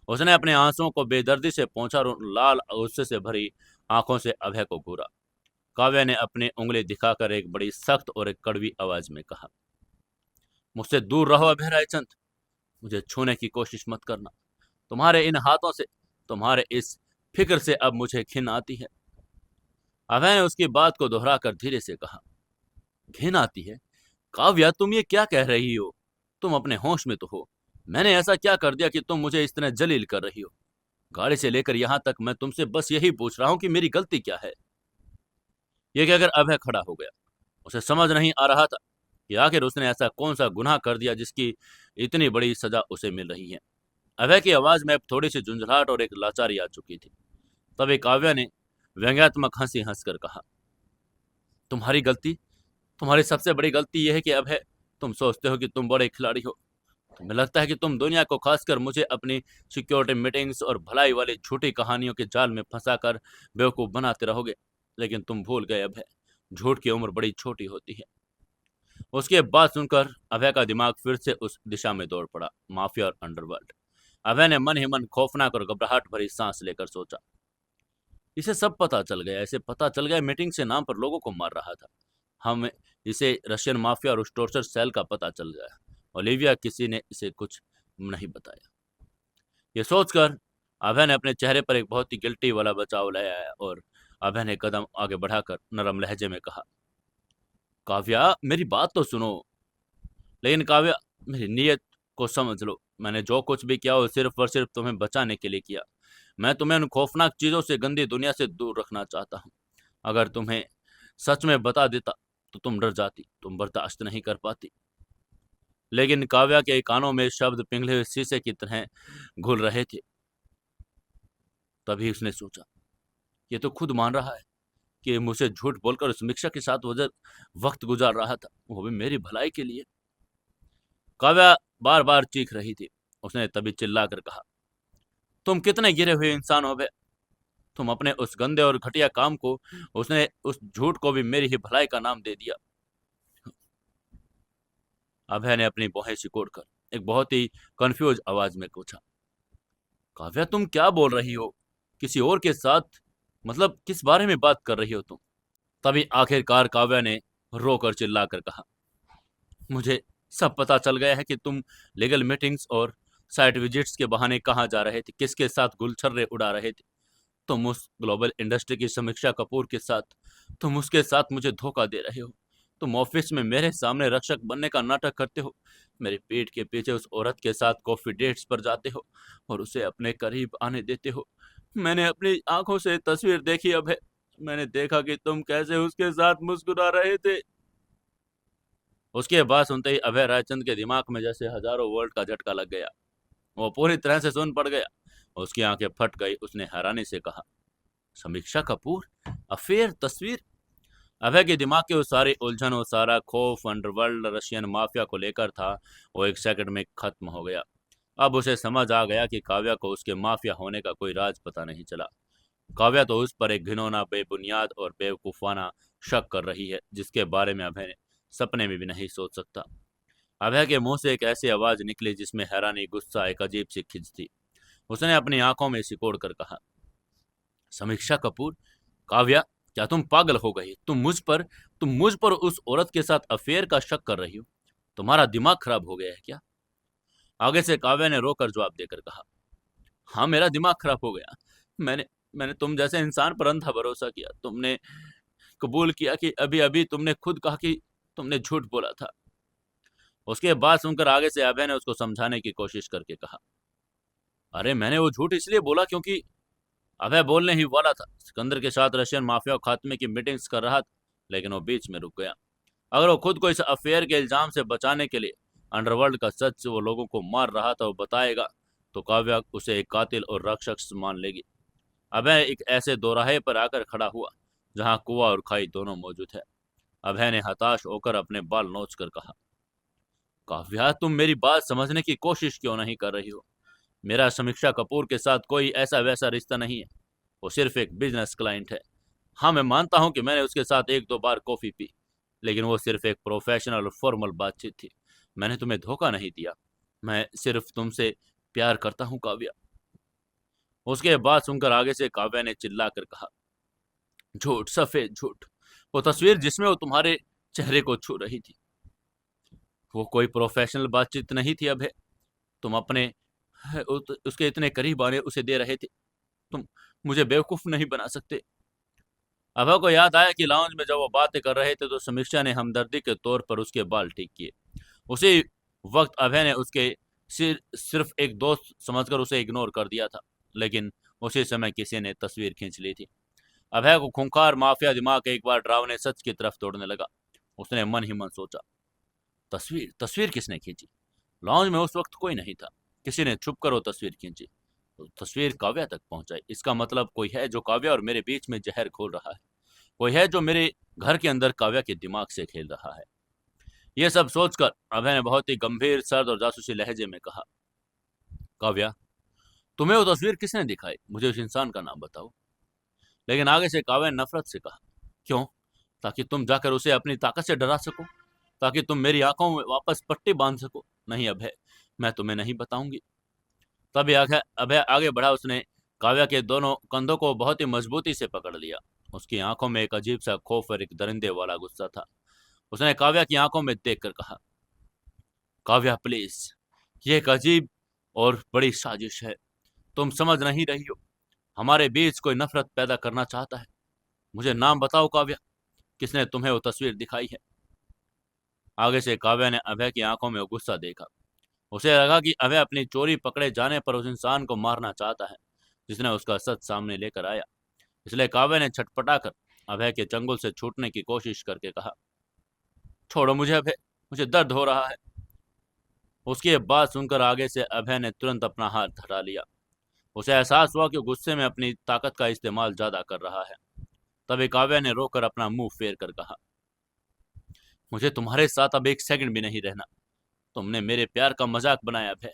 उसने अपने आंसुओं को बेदर्दी से पोंछा और लाल गुस्से से भरी आंखों से अभय को घूरा। काव्या ने अपनी उंगली दिखाकर एक बड़ी सख्त और एक कड़वी आवाज में कहा, मुझसे दूर रहो अभय रायचंद। मुझे छूने की कोशिश मत करना। तुम्हारे इन हाथों से, तुम्हारे इस फिक्र से अब मुझे घिन आती है। अभय ने उसकी बात को दोहराकर धीरे से कहा। घिन आती है? काव्या, तुम ये क्या कह रही हो? तुम अपने होश में तो हो? मैंने ऐसा क्या कर दिया कि तुम मुझे इस तरह जलील कर रही हो? गाड़ी से लेकर यहां तक मैं तुमसे बस यही पूछ रहा हूं कि मेरी गलती क्या है। ये कहकर अभय खड़ा हो गया। उसे समझ नहीं आ रहा था कि आखिर उसने ऐसा कौन सा गुनाह कर दिया जिसकी इतनी बड़ी सजा उसे मिल रही है। अभय की आवाज में अब थोड़ी सी झुंझलाहट और एक लाचारी आ चुकी थी। तभी काव्या ने व्यंग्यात्मक हंसी हंसकर कहा, तुम्हारी गलती, तुम्हारी सबसे बड़ी गलती यह है कि अभय, तुम सोचते हो कि तुम बड़े खिलाड़ी हो। तुम्हें लगता है कि तुम दुनिया को, खासकर मुझे, अपनी सिक्योरिटी मीटिंग्स और भलाई वाली झूठी कहानियों के जाल में फंसाकर बेवकूफ बनाते रहोगे। लेकिन तुम भूल गए अभय, झूठ की उम्र बड़ी छोटी होती है। उसके बाद सुनकर अभय का दिमाग फिर से उस दिशा में दौड़ पड़ा, माफिया और अंडरवर्ल्ड। अभय ने मन ही मन खौफनाक और घबराहट भरी सांस लेकर सोचा, इसे सब पता चल गया। इसे पता चल गया मीटिंग से नाम पर लोगों को मार रहा था। हम इसे रशियन माफिया और उस टॉर्चर सेल का पता चल गया। ओलिविया किसी ने इसे कुछ नहीं बताया। ये सोचकर अभय ने अपने चेहरे पर एक बहुत ही गिल्टी वाला बचाव लाया और अभय ने कदम आगे बढ़ाकर नरम लहजे में कहा, काव्या, मेरी बात तो सुनो। लेकिन काव्या, मेरी नीयत को समझ लो। मैंने जो कुछ भी किया वो सिर्फ और सिर्फ तुम्हें बचाने के लिए किया। मैं तुम्हें उन खौफनाक चीजों से, गंदी दुनिया से दूर रखना चाहता हूँ। अगर तुम्हें सच में बता देता तो तुम डर जाती, तुम बर्दाश्त नहीं कर पाती। लेकिन काव्या के कानों में शब्द पिघले हुए शीशे की तरह घुल रहे थे। तभी उसने सोचा, ये तो खुद मान रहा है कि मुझे झूठ बोलकर उस समीक्षा के साथ वक्त गुजार रहा था, वो भी मेरी भलाई के लिए। काव्या बार बार चीख रही थी। उसने तभी चिल्लाकर कहा, तुम कितने गिरे हुए इंसान हो बे। तुम अपने उस गंदे और घटिया काम को, उसने उस झूठ को भी मेरी ही भलाई का नाम दे दिया। अभय ने अपनी भौहें सिकोड़कर एक बहुत ही कंफ्यूज आवाज में पूछा, काव्या, तुम क्या बोल रही हो? किसी और के साथ? मतलब किस बारे में बात कर रही हो तुम? तभी आखिरकार काव्या ने रोकर चिल्लाकर कहा, मुझे सब पता चल गया है कि तुम लीगल मीटिंग्स और साइट विजिट्स के बहाने कहाँ जा रहे थे, किसके साथ गुलछर्रे उड़ा रहे थे। तुम उस ग्लोबल इंडस्ट्री की समीक्षा कपूर के साथ, तुम उसके साथ मुझे धोखा दे रहे हो। तुम ऑफिस में मेरे सामने रक्षक बनने का नाटक करते हो, मेरी पीठ के पीछे उस औरत के साथ कॉफी डेट्स पर जाते हो और उसे अपने करीब आने देते हो। मैंने अपनी आंखों से तस्वीर देखी अभय। मैंने देखा कि तुम कैसे उसके साथ मुस्कुरा रहे थे। उसके बाद सुनते ही अभय रायचंद के दिमाग में जैसे हजारों वोल्ट का झटका लग गया। वो पूरी तरह से सुन पड़ गया। उसकी आंखें फट गई। उसने हैरानी से कहा, समीक्षा कपूर, अफेयर, तस्वीर। अभय के दिमाग की वो सारी उलझन, वो सारा खौफ अंडरवर्ल्ड रशियन माफिया को लेकर था, वो एक सेकंड में खत्म हो गया। अब उसे समझ आ गया कि काव्या को उसके माफिया होने का कोई राज पता नहीं चला। काव्या तो उस पर एक घिनौना, बेबुनियाद और बेवकूफाना शक कर रही है जिसके बारे में अभय सपने में भी नहीं सोच सकता। अभय के मुंह से एक ऐसी आवाज निकली जिसमें हैरानी, गुस्सा, एक अजीब सी खिंच थी। उसने अपनी आंखों में सिकोड़ कर कहा, समीक्षा कपूर, काव्या, क्या तुम पागल हो गई? तुम मुझ पर उस औरत के साथ अफेयर का शक कर रही हो? तुम्हारा दिमाग खराब हो गया है क्या? आगे से काव्या ने रोकर जवाब देकर कहा, हाँ, मेरा दिमाग खराब हो गया। मैंने मैंने तुम जैसे इंसान पर अंधा भरोसा किया। तुमने कबूल किया कि अभी अभी तुमने खुद कहा कि तुमने झूठ बोला था। उसके बाद सुनकर आगे से अभय ने उसको समझाने की कोशिश करके कहा, अरे मैंने वो झूठ इसलिए बोला क्योंकि। अभय बोलने ही वाला था, सिकंदर के साथ रशियन माफिया खात्मे की मीटिंग्स कर रहा था, लेकिन वो बीच में रुक गया। अगर वो खुद को इस अफेयर के इल्जाम से बचाने के लिए अंडरवर्ल्ड का सच वो लोगों को मार रहा था वो बताएगा तो काव्या उसे एक कातिल और राक्षस मान लेगी। अभय एक ऐसे दोराहे पर आकर खड़ा हुआ जहां कुआं और खाई दोनों मौजूद है। अभय ने हताश होकर अपने बाल नोच कर कहा, काव्या, तुम मेरी बात समझने की कोशिश क्यों नहीं कर रही हो? मेरा समीक्षा कपूर के साथ कोई ऐसा वैसा रिश्ता नहीं है। वो सिर्फ एक बिजनेस क्लाइंट है। हाँ, मैं मानता हूँ कि मैंने उसके साथ एक दो बार कॉफी पी, लेकिन वो सिर्फ एक प्रोफेशनल और फॉर्मल बातचीत थी। मैंने तुम्हें धोखा नहीं दिया। मैं सिर्फ तुमसे प्यार करता हूँ काव्या। उसके बाद सुनकर आगे से काव्या ने चिल्ला कर कहा, झूठ, सफेद झूठ। वो तस्वीर जिसमें वो तुम्हारे चेहरे को छू रही थी, वो कोई प्रोफेशनल बातचीत नहीं थी अभय। तुम अपने उसके इतने करीब आने उसे दे रहे थे। तुम मुझे बेवकूफ नहीं बना सकते। अभय को याद आया कि लाउंज में जब वो बातें कर रहे थे तो समीक्षा ने हमदर्दी के तौर पर उसके बाल ठीक किए। उसी वक्त अभय ने उसके सिर्फ एक दोस्त समझकर उसे इग्नोर कर दिया था, लेकिन उसी समय किसी ने तस्वीर खींच ली थी। अभय को खूंखार माफिया दिमाग एक बार डरावने सच की तरफ दौड़ने लगा। उसने मन ही मन सोचा, तस्वीर तस्वीर किसने खींची? लॉन्ज में उस वक्त कोई नहीं था। किसी ने छुप कर वो तस्वीर खींची। तो तस्वीर काव्या तक पहुंचाई। इसका मतलब कोई है जो काव्या और मेरे बीच में जहर घोल रहा है। कोई है जो मेरे घर के अंदर काव्या के दिमाग से खेल रहा है। यह सब सोचकर अभय ने बहुत ही गंभीर, सर्द और जासूसी लहजे में कहा, काव्या, तुम्हें वो तस्वीर किसने दिखाई? मुझे उस इंसान का नाम बताओ। लेकिन आगे से काव्या ने नफरत से कहा, क्यों? ताकि तुम जाकर उसे अपनी ताकत से डरा सको, ताकि तुम मेरी आंखों में वापस पट्टी बांध सको। नहीं अभय, मैं तुम्हें नहीं बताऊंगी। तभी आगे अभय आगे बढ़ा। उसने काव्या के दोनों कंधों को बहुत ही मजबूती से पकड़ लिया। उसकी आंखों में एक अजीब सा खौफ और एक दरिंदे वाला गुस्सा था। उसने काव्या की आंखों में देखकर कहा, काव्या प्लीज, ये एक अजीब और बड़ी साजिश है। तुम समझ नहीं रही हो। हमारे बीच कोई नफरत पैदा करना चाहता है। मुझे नाम बताओ काव्या, किसने तुम्हें वो तस्वीर दिखाई है? आगे से काव्या ने अभय की आंखों में वो गुस्सा देखा। उसे लगा कि अभय अपनी चोरी पकड़े जाने पर उस इंसान को मारना चाहता है जिसने उसका सच सामने लेकर आया। इसलिए काव्या ने छटपटाकर अभय के चंगुल से छूटने की कोशिश करके कहा, छोड़ो मुझे अभय, मुझे दर्द हो रहा है। उसकी ये बात सुनकर आगे से अभय ने तुरंत अपना हाथ हटा लिया। उसे एहसास हुआ कि गुस्से में अपनी ताकत का इस्तेमाल ज्यादा कर रहा है। तभी काव्या ने रोकर अपना मुंह फेर कर कहा, मुझे तुम्हारे साथ अब एक सेकंड भी नहीं रहना। तुमने मेरे प्यार का मजाक बनाया है।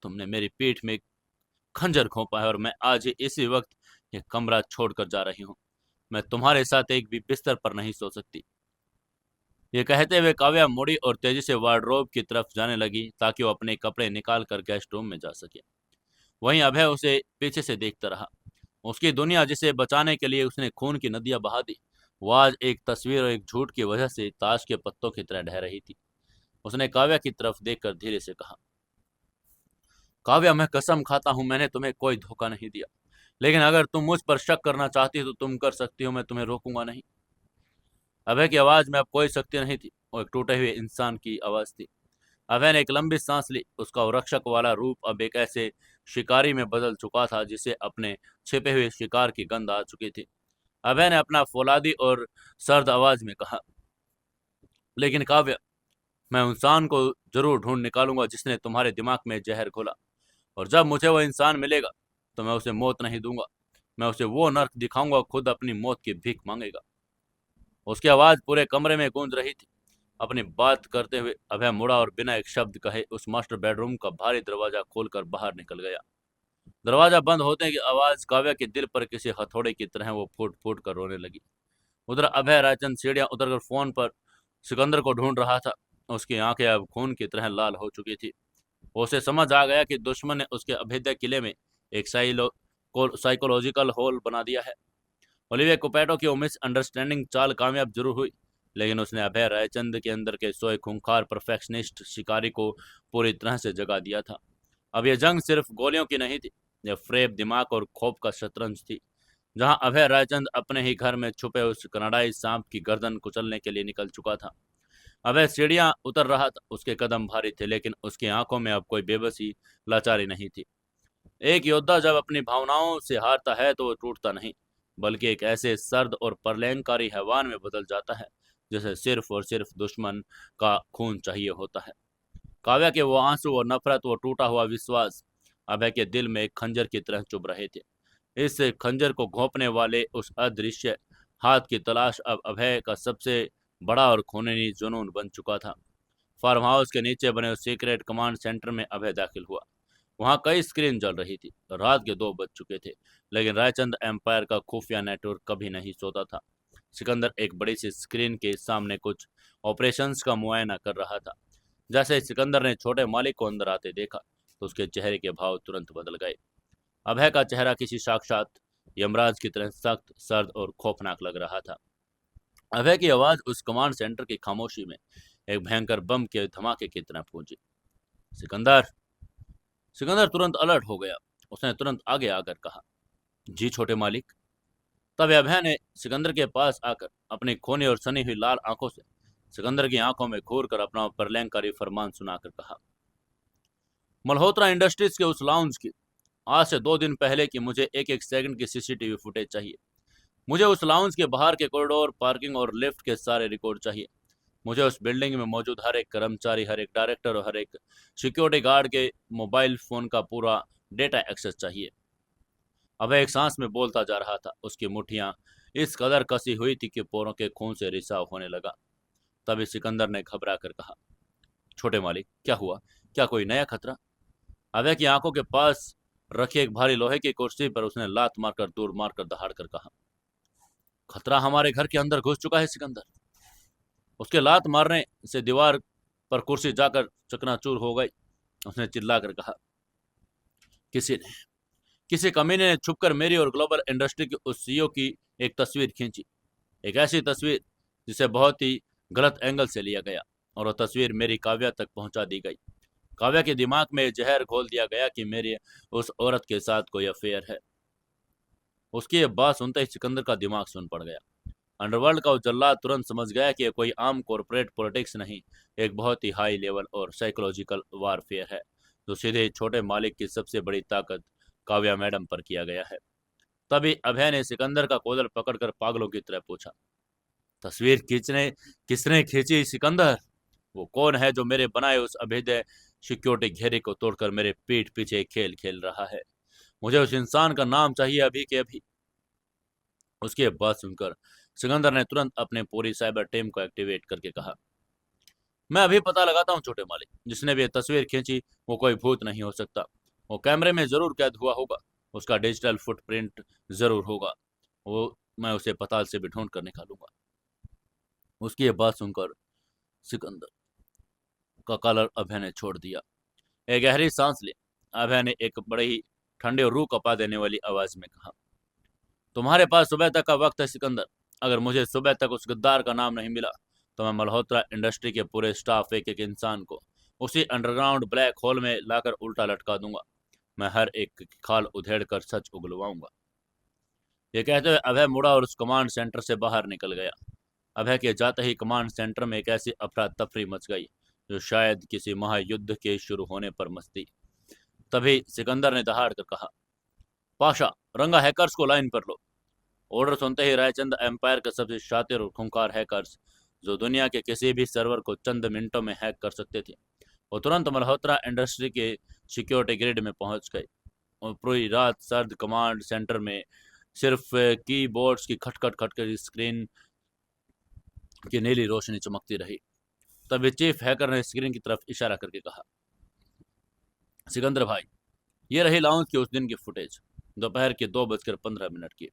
तुमने मेरी पीठ में खंजर घोंपा है और मैं आज ही इसी वक्त ये कमरा छोड़कर जा रही हूँ। मैं तुम्हारे साथ एक भी बिस्तर पर नहीं सो सकती। ये कहते हुए काव्या मुड़ी और तेजी से वार्डरोब की तरफ जाने लगी ताकि वो अपने कपड़े निकाल कर गेस्ट रूम में जा सके। वहीं अभय उसे पीछे से देखता रहा। उसकी दुनिया जिसे बचाने के लिए उसने खून की नदियां बहा दी, वो आज एक तस्वीर और एक झूठ की वजह से ताश के पत्तों की तरह ढह रही थी। उसने काव्या की तरफ देखकर धीरे से कहा, काव्या, मैं कसम खाता हूं मैंने तुम्हें कोई धोखा नहीं दिया। लेकिन अगर तुम मुझ पर शक करना चाहती हो तो तुम कर सकती हो, मैं तुम्हें रोकूंगा नहीं। अभय की आवाज में अब कोई शक्ति नहीं थी, वो एक टूटे हुए इंसान की आवाज थी। अभय ने एक लंबी सांस ली। उसका वो रक्षक वाला रूप अब एक ऐसे शिकारी में बदल चुका था जिसे अपने छिपे हुए शिकार की गंध आ चुकी थी। अभय ने अपना फौलादी और सर्द आवाज में कहा, लेकिन काव्य, मैं उस इंसान को जरूर ढूंढ निकालूंगा जिसने तुम्हारे दिमाग में जहर घोला। और जब मुझे वो इंसान मिलेगा तो मैं उसे मौत नहीं दूंगा। मैं उसे वो नर्क दिखाऊंगा, खुद अपनी मौत की भीख मांगेगा। उसकी आवाज पूरे कमरे में गूंज रही थी। अपनी बात करते हुए अभय मुड़ा और बिना एक शब्द कहे उस मास्टर बेडरूम का भारी दरवाजा खोलकर बाहर निकल गया। दरवाजा बंद होते की आवाज काव्या के दिल पर किसी हथौड़े की तरह वो फूट फूट कर रोने लगी। उधर अभय रायचंद सीढ़ियां उतरकर फोन पर सिकंदर को ढूंढ रहा था। उसकी आंखें अब खून की तरह लाल हो चुकी थी। उसे समझ आ गया कि दुश्मन ने उसके अभेद्य किले में एक साइकोलॉजिकल होल बना दिया है। ओलिविया कुपैटो की मिसअंडरस्टैंडिंग चाल कामयाब जरूर हुई, लेकिन उसने अभय रायचंद के अंदर के सोए खूंखार परफेक्शनिस्ट शिकारी को पूरी तरह से जगा दिया था। अब यह जंग सिर्फ गोलियों की नहीं थी, यह फ्रेब, दिमाग और खौफ का शतरंज थी। जहां अभय रायचंद अपने ही घर में छुपे उस कनाडाई सांप की गर्दन कुचलने के लिए निकल चुका था। अभय सीढ़ियां उतर रहा था। उसके कदम भारी थे, लेकिन उसकी आंखों में अब कोई बेबसी, लाचारी नहीं थी। एक योद्धा जब अपनी भावनाओं से हारता है तो वो टूटता नहीं, बल्कि एक ऐसे सर्द और प्रलयंकारी हैवान में बदल जाता है जिसे सिर्फ और सिर्फ दुश्मन का खून चाहिए होता है। काव्या के वो आंसू और नफरत, वो टूटा हुआ विश्वास अभय के दिल में एक खंजर की तरह चुभ रहे थे। इस खंजर को घोंपने वाले उस अदृश्य हाथ की तलाश अब अभय का सबसे बड़ा और खूनी जुनून बन चुका था। फार्म हाउस के नीचे बने उस सीक्रेट कमांड सेंटर में अभय दाखिल हुआ। वहां कई स्क्रीन जल रही थी। रात के 2 बज चुके थे, लेकिन रायचंद एम्पायर का खुफिया नेटवर्क कभी नहीं सोता था। सिकंदर एक बड़ी सी स्क्रीन के सामने कुछ ऑपरेशंस का मुआयना कर रहा था। जैसे ही सिकंदर ने छोटे मालिक को अंदर आते देखा तो उसके चेहरे के भाव तुरंत बदल गए। अभय का चेहरा किसी साक्षात यमराज की तरह सख्त, सर्द और खौफनाक लग रहा था। अभय की आवाज उस कमांड सेंटर की खामोशी में एक भयंकर बम के धमाके की तरह गूंजी। सिकंदर! सिकंदर तुरंत अलर्ट हो गया। उसने तुरंत आगे आकर कहा, जी छोटे मालिक। तब अभय ने सिकंदर के पास आकर अपनी खोनी और सनी हुई लाल आंखों से सिकंदर की आंखों में घूर कर अपना प्रलयंकारी फरमान सुनाकर कहा, मल्होत्रा इंडस्ट्रीज के उस लाउंज की आज से 2 दिन पहले की मुझे एक एक सेकंड की सीसीटीवी फुटेज चाहिए। मुझे उस लाउंज के बाहर के कॉरिडोर, पार्किंग और लिफ्ट के सारे रिकॉर्ड चाहिए। मुझे उस बिल्डिंग में मौजूद हर एक कर्मचारी, हर एक डायरेक्टर और हर एक सिक्योरिटी गार्ड के मोबाइल फोन का पूरा डेटा एक्सेस चाहिए। अब एक सांस में बोलता जा रहा था। उसकी मुट्ठियां इस कदर कसी हुई थी कि पोरों के खून से रिसाव होने लगा। तभी सिकंदर ने घबरा कर कहा, छोटे मालिक, क्या हुआ? क्या कोई नया खतरा? अभय की आंखों के पास रखी एक भारी लोहे की कुर्सी पर उसने लात मारकर दूर मारकर दहाड़ कर कहा, खतरा हमारे घर के अंदर घुस चुका है सिकंदर। उसके लात मारने से दीवार पर कुर्सी जाकर चकनाचूर हो गई। उसने चिल्लाकर कहा, किसी कमीने ने छुपकर मेरी और ग्लोबल इंडस्ट्री की उस सीईओ की एक तस्वीर खींची। एक ऐसी तस्वीर जिसे बहुत ही गलत एंगल से लिया गया और वह तस्वीर मेरी काव्या तक पहुंचा दी गई। काव्या के दिमाग में जहर घोल दिया गया कि मेरी उस औरत के साथ कोई अफेयर है। उसकी ये बात सुनते ही सिकंदर का दिमाग सुन पड़ गया। अंडरवर्ल्ड का जल्लाद तुरंत समझ गया कि यह कोई आम कॉरपोरेट पॉलिटिक्स नहीं, एक बहुत ही हाई लेवल और साइकोलॉजिकल वारफेयर है, जो सीधे छोटे मालिक की सबसे बड़ी ताकत काव्या मैडम पर किया गया है। तभी अभय ने सिकंदर का कोलर पकड़कर पागलों की तरह पूछा, तस्वीर खींचने किसने खींची सिकंदर? वो कौन है जो मेरे बनाए उस अभेद्य सिक्योरिटी घेरे को तोड़कर मेरे पीठ पीछे खेल खेल रहा है? मुझे उस इंसान का नाम चाहिए अभी के अभी। उसकी बात सुनकर सिकंदर ने तुरंत अपने पूरी साइबर टीम को एक्टिवेट करके कहा, मैं अभी पता लगाता हूँ छोटे मालिक। जिसने भी ये तस्वीर खींची वो कोई भूत नहीं हो सकता। वो कैमरे में जरूर कैद हुआ होगा। उसका डिजिटल फुटप्रिंट जरूर होगा। वो मैं उसे पताल से भी ढूंढ कर निकालूंगा। उसकी ये बात सुनकर सिकंदर का कॉलर अभय ने छोड़ दिया। एक गहरी सांस ली अभय ने एक बड़ी ही ठंडी और रूह कपा देने वाली आवाज में कहा, तुम्हारे पास सुबह तक का वक्त है सिकंदर। अगर मुझे सुबह तक उस गद्दार का नाम नहीं मिला तो मैं मल्होत्रा इंडस्ट्री के पूरे स्टाफ, एक एक इंसान को उसी अंडरग्राउंड ब्लैक होल में लाकर उल्टा लटका दूंगा। मैं हर एक की खाल उधेड़ कर सच उगलवाऊंगा। ये कहते हुए अभय मुड़ा और उस कमांड सेंटर से बाहर निकल गया। अभय के जाते ही कमांड सेंटर में एक ऐसी अफरा तफरी मच गई जो शायद किसी महायुद्ध के शुरू होने पर मच थी। तभी सिकंदर ने दहाड़ कर कहा, पाशा, रंगा हैकर्स को लाइन पर लो। ऑर्डर सुनते ही रायचंद एम्पायर के सबसे शातिर और खूंखार हैकर्स, जो दुनिया के किसी भी सर्वर को चंद मिनटों में हैक कर सकते थे, वो तुरंत मल्होत्रा इंडस्ट्री के सिक्योरिटी ग्रिड में पहुंच गए। और पूरी रात सर्द कमांड सेंटर में सिर्फ कीबोर्ड्स की खटखट खटखट स्क्रीन की नीली रोशनी चमकती रही। तभी चीफ हैकर ने स्क्रीन की तरफ इशारा करके कहा, सिकंदर भाई, ये रही लाउंज की उस दिन की फुटेज, दोपहर के 2:15 की।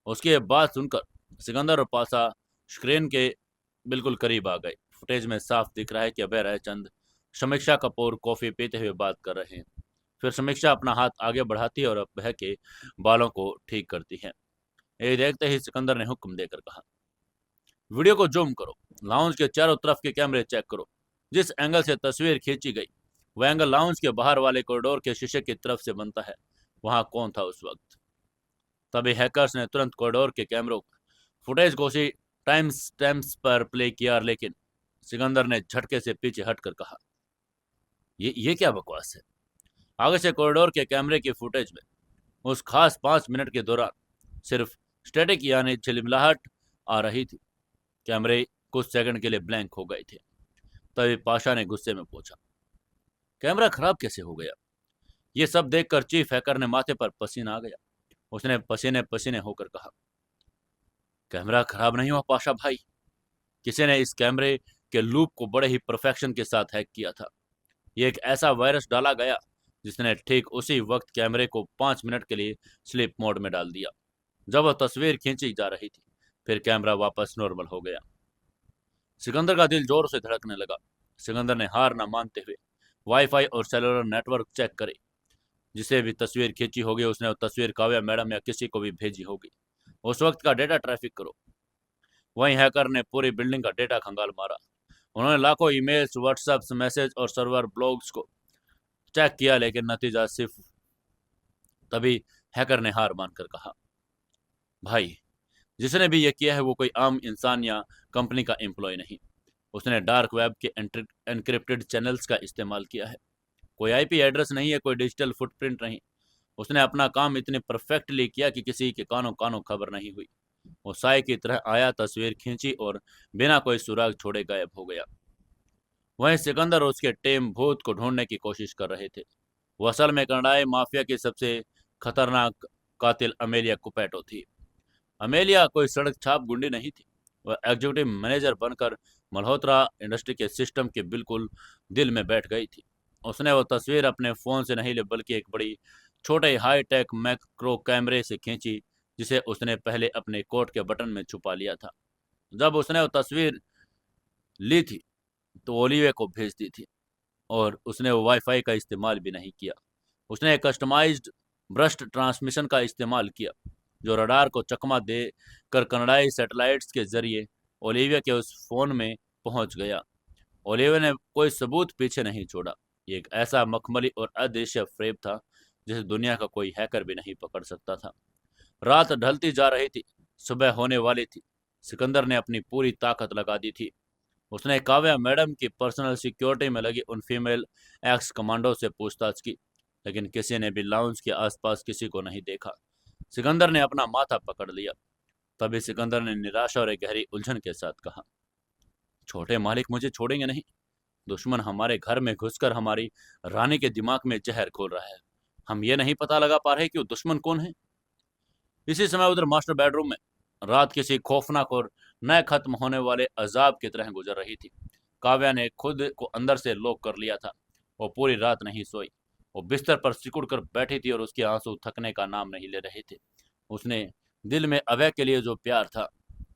उसकी बात सुनकर सिकंदर और पासा स्क्रीन के बिल्कुल करीब आ गए। फुटेज में साफ दिख रहा है कि अभय रायचंद समीक्षा कपूर कॉफी पीते हुए बात कर रहे हैं। फिर समीक्षा अपना हाथ आगे बढ़ाती है और अभय के बालों को ठीक करती है। ये देखते ही सिकंदर ने हुक्म देकर कहा, वीडियो को जूम करो, लाउंज के चारों तरफ के कैमरे चेक करो। जिस एंगल से तस्वीर खींची गई वह एंगल लाउंज के बाहर वाले कॉरिडोर के शीशे की तरफ से बनता है। वहां कौन था उस वक्त? तभी हैकर्स ने तुरंत कॉरिडोर के कैमरों फुटेज को उसी टाइम स्टैम्प्स पर प्ले किया, लेकिन सिकंदर ने झटके से पीछे हटकर कहा, ये क्या बकवास है? आगे से कॉरिडोर के कैमरे की फुटेज में उस खास 5 मिनट के दौरान सिर्फ स्टैटिक यानी झिलमिलाहट आ रही थी। कैमरे कुछ सेकंड के लिए ब्लैंक हो गए थे। तभी पाशा ने गुस्से में पूछा, कैमरा खराब कैसे हो गया? ये सब देखकर चीफ हैकर ने माथे पर पसीना आ गया। उसने पसीने पसीने होकर कहा, कैमरा खराब नहीं हुआ पाशा भाई। किसी ने इस कैमरे के लूप को बड़े ही परफेक्शन के साथ हैक किया था। ये एक ऐसा वायरस डाला गया जिसने ठीक उसी वक्त कैमरे को 5 मिनट के लिए स्लीप मोड में डाल दिया, जब वह तस्वीर खींची जा रही थी। फिर कैमरा वापस नॉर्मल हो गया। सिकंदर का दिल जोर से धड़कने लगा। सिकंदर ने हार न मानते हुए वाईफाई और सेलुलर नेटवर्क चेक करे। जिसे भी तस्वीर खींची होगी उसने वो तस्वीर काव्या मैडम या किसी को भी भेजी होगी। उस वक्त का डेटा ट्रैफिक करो। वहीं हैकर ने पूरी बिल्डिंग का डेटा खंगाल मारा। उन्होंने लाखों ईमेल्स, व्हाट्सएप मैसेज और सर्वर ब्लॉग्स को चेक किया, लेकिन नतीजा सिर्फ तभी हैकर ने हार मानकर कहा, भाई, जिसने भी ये किया है वो कोई आम इंसान या कंपनी का एम्प्लॉय नहीं। उसने डार्क वेब के एनक्रिप्टेड चैनल्स का इस्तेमाल किया है। कोई आईपी एड्रेस नहीं है, कोई डिजिटल फुटप्रिंट नहीं। उसने अपना काम इतने परफेक्टली किया कि किसी के कानों कानों खबर नहीं हुई। वो साय की तरह आया, तस्वीर खींची और बिना कोई सुराग छोड़े गायब हो गया। वहीं सिकंदर और उसके टीम भूत को ढूंढने की कोशिश कर रहे थे। वो असल में कनाडाई माफिया की सबसे खतरनाक कातिल अमेलिया कुपैटो थी। अमेलिया कोई सड़क छाप गुंडी नहीं थी। वह एग्जीक्यूटिव मैनेजर बनकर मल्होत्रा इंडस्ट्री के सिस्टम के बिल्कुल दिल में बैठ गई थी। उसने वो तस्वीर अपने फ़ोन से नहीं ली, बल्कि एक बड़ी छोटे हाई टेक मैक्रो कैमरे से खींची, जिसे उसने पहले अपने कोट के बटन में छुपा लिया था। जब उसने वो तस्वीर ली थी तो ओलिवे को भेज दी थी, और उसने वो वाईफाई का इस्तेमाल भी नहीं किया। उसने एक कस्टमाइज्ड ब्रस्ट ट्रांसमिशन का इस्तेमाल किया, जो रडार को चकमा दे कर कनाडाई सैटेलाइट्स के जरिए ओलिविया के उस फोन में पहुंच गया। ओलिविया ने कोई सबूत पीछे नहीं छोड़ा। ये एक ऐसा मखमली और अदृश्य फ्रेब था जिसे दुनिया का कोई हैकर भी नहीं पकड़ सकता था। रात ढलती जा रही थी, सुबह होने वाली थी। सिकंदर ने अपनी पूरी ताकत लगा दी थी। उसने काव्या मैडम की पर्सनल सिक्योरिटी में लगी उन फीमेल एक्स कमांडो से पूछताछ की, लेकिन किसी ने भी लाउंज के आसपास किसी को नहीं देखा। सिकंदर ने अपना माथा पकड़ लिया। तभी सिकंदर ने निराशा और एक गहरी उलझन के साथ कहा, छोटे मालिक मुझे छोड़ेंगे नहीं। दुश्मन हमारे घर में घुसकर हमारी रानी के दिमाग में जहर घोल रहा है। हम ये नहीं पता लगा पा रहे कि वो दुश्मन कौन है। इसी समय उधर मास्टर बेडरूम में रात किसी खौफनाक और न खत्म होने वाले अजाब की तरह गुजर रही थी। काव्या ने खुद को अंदर से लॉक कर लिया था। वो पूरी रात नहीं सोई। वो बिस्तर पर सिकुड़ कर बैठी थी और उसके आंसू थकने का नाम नहीं ले रहे थे। उसने दिल में अभय के लिए जो प्यार था,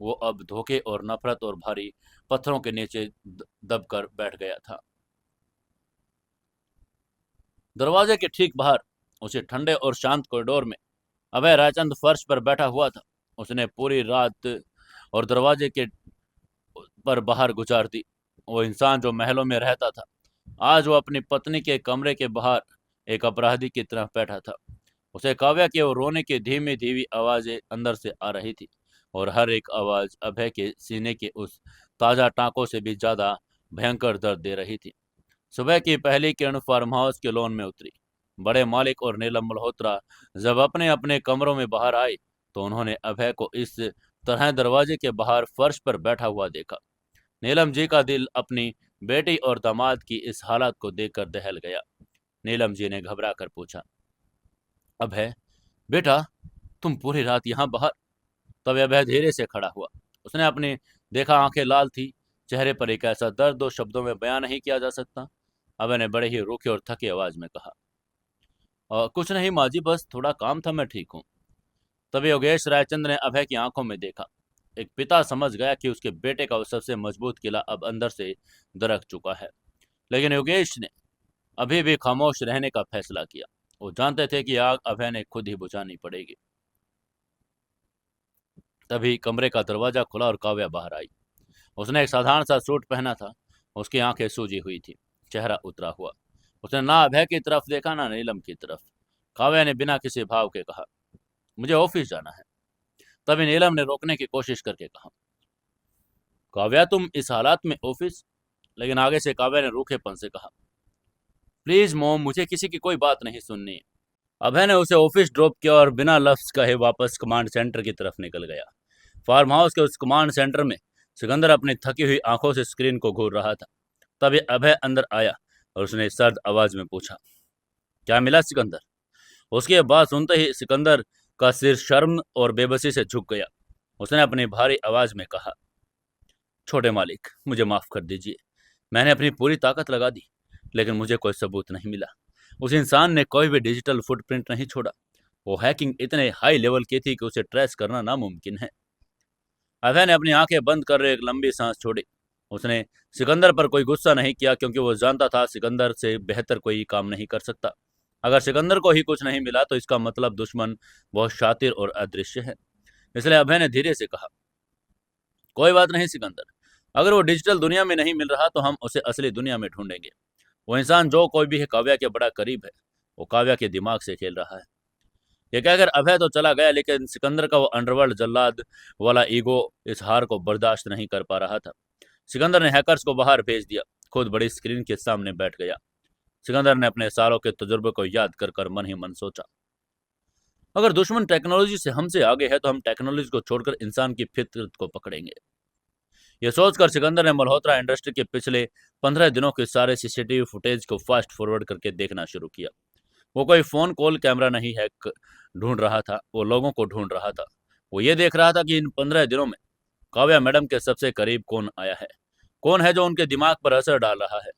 वो अब धोखे और नफरत और भारी पत्थरों के नीचे दब कर बैठ गया था। दरवाजे के ठीक बाहर, उसे ठंडे और शांत कॉरिडोर में, अभय रायचंद फर्श पर बैठा हुआ था। उसने पूरी रात और दरवाजे के पर बाहर गुजार दी। वो इंसान जो महलों में रहता था, आज वो अपनी पत्नी के कमरे के बाहर एक अपराधी की तरह बैठा था। उसे काव्या के वो रोने की धीमी धीमी आवाजें अंदर से आ रही थी, और हर एक आवाज अभय के सीने के उस ताजा टांकों से भी ज्यादा भयंकर दर्द दे रही थी। सुबह की पहली किरण फार्म हाउस के लॉन में उतरी। बड़े मालिक और नीलम मल्होत्रा जब अपने अपने कमरों में बाहर आए, तो उन्होंने अभय को इस तरह दरवाजे के बाहर फर्श पर बैठा हुआ देखा। नीलम जी का दिल अपनी बेटी और दामाद की इस हालत को देखकर दहल गया। नीलम जी ने घबरा कर पूछा, अभय बेटा, तुम पूरी रात यहाँ बाहर? तब अभय धीरे से खड़ा हुआ। उसने अपनी देखा आंखें लाल थी, चेहरे पर एक ऐसा दर्द दो शब्दों में बयान नहीं किया जा सकता। अभय ने बड़े ही रूखे और थकी आवाज में कहा, कुछ नहीं माँ जी, बस थोड़ा काम था, मैं ठीक हूँ। तभी योगेश रायचंद ने अभय की आंखों में देखा। एक पिता समझ गया कि उसके बेटे का वो सबसे मजबूत किला अब अंदर से दरक चुका है। लेकिन योगेश ने अभी भी खामोश रहने का फैसला किया। वो जानते थे कि आग अभय ने खुद ही बुझानी पड़ेगी। तभी कमरे का दरवाजा खुला और काव्या बाहर आई। उसने एक साधारण सा सूट पहना था। उसकी आंखें सूजी हुई थी, चेहरा उतरा हुआ। उसने ना अभय की तरफ देखा, ना नीलम की तरफ। काव्या ने बिना किसी भाव के कहा, मुझे ऑफिस जाना है। तभी नीलम ने रोकने की कोशिश करके कहा, काव्या तुम इस हालात में ऑफिस? लेकिन आगे से काव्या ने रूखेपन से कहा, प्लीज मोम, मुझे किसी की कोई बात नहीं सुननी है। अभय ने उसे ऑफिस ड्रॉप किया और बिना लफ्ज कहे वापस कमांड सेंटर की तरफ निकल गया। फार्म हाउस के उस कमांड सेंटर में सिकंदर अपनी थकी हुई आंखों से स्क्रीन को घूर रहा था। तभी अभय अंदर आया और उसने सर्द आवाज में पूछा, क्या मिला सिकंदर? उसकी ये बात सुनते ही सिकंदर का सिर शर्म और बेबसी से झुक गया। उसने अपनी भारी आवाज में कहा, छोटे मालिक, मुझे माफ कर दीजिए। मैंने अपनी पूरी ताकत लगा दी, लेकिन मुझे कोई सबूत नहीं मिला। उस इंसान ने कोई भी डिजिटल फुटप्रिंट नहीं छोड़ा। वो हैकिंग इतने हाई लेवल की थी कि उसे ट्रेस करना नामुमकिन है। अभय ने अपनी आंखें बंद कर एक लंबी सांस छोड़ी। उसने सिकंदर पर कोई गुस्सा नहीं किया, क्योंकि वो जानता था सिकंदर से बेहतर कोई काम नहीं कर सकता। अगर सिकंदर को ही कुछ नहीं मिला तो इसका मतलब दुश्मन बहुत शातिर और अदृश्य है। इसलिए अभय ने धीरे से कहा, कोई बात नहीं सिकंदर, अगर वो डिजिटल दुनिया में नहीं मिल रहा तो हम उसे असली दुनिया में ढूंढेंगे। वो इंसान जो कोई भी है काव्या के बड़ा करीब है, वो काव्या के दिमाग से खेल रहा है। ये कहकर अभय तो चला गया, लेकिन सिकंदर का वो अंडरवर्ल्ड जल्लाद वाला ईगो इस हार को बर्दाश्त नहीं कर पा रहा था। सिकंदर ने हैकर्स को बाहर भेज दिया, खुद बड़ी स्क्रीन के सामने बैठ गया। सिकंदर ने अपने सालों के तजुर्बे को याद कर कर मन ही मन सोचा, अगर दुश्मन टेक्नोलॉजी से हमसे आगे है तो हम टेक्नोलॉजी को छोड़कर इंसान की फितरत को पकड़ेंगे। यह सोचकर सिकंदर ने मल्होत्रा इंडस्ट्री के पिछले 15 दिनों के सारे सीसीटीवी फुटेज को फास्ट फॉरवर्ड करके देखना शुरू किया। वो कोई फोन कॉल कैमरा नहीं हैक ढूंढ रहा था, वो लोगों को ढूंढ रहा था। वो ये देख रहा था कि इन 15 दिनों में काव्या मैडम के सबसे करीब कौन आया है, कौन है जो उनके दिमाग पर असर डाल रहा है।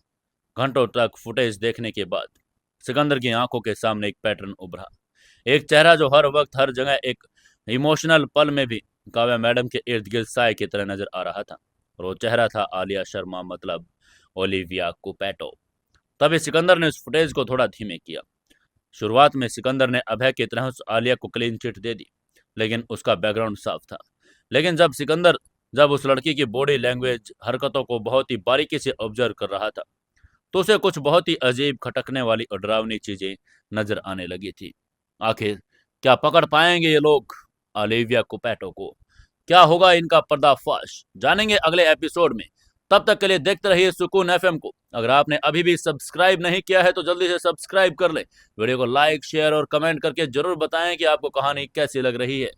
घंटों तक फुटेज देखने के बाद सिकंदर की आंखों के सामने एक पैटर्न उभरा, एक चेहरा जो हर वक्त हर जगह एक इमोशनल पल में भी काव्या मैडम के इर्द गिर्द साय की तरह नजर आ रहा था। और वो चेहरा था आलिया शर्मा, मतलब ओलिविया कुपैटो। तभी सिकंदर ने उस फुटेज को थोड़ा धीमे किया। शुरुआत में सिकंदर ने अभय की तरह उस आलिया को क्लीन चिट दे दी, लेकिन उसका बैकग्राउंड साफ था। लेकिन जब सिकंदर जब उस लड़की की बॉडी लैंग्वेज, हरकतों को बहुत ही बारीकी से ऑब्जर्व कर रहा था, तो उसे कुछ बहुत ही अजीब, खटकने वाली और डरावनी चीजें नजर आने लगी थी। आखिर क्या पकड़ पाएंगे ये लोग ओलिविया कुपैटो को? क्या होगा इनका पर्दाफाश? जानेंगे अगले एपिसोड में। तब तक के लिए देखते रहिए सुकून एफएम को। अगर आपने अभी भी सब्सक्राइब नहीं किया है तो जल्दी से सब्सक्राइब कर ले। वीडियो को लाइक, शेयर और कमेंट करके जरूर बताएं कि आपको कहानी कैसी लग रही है।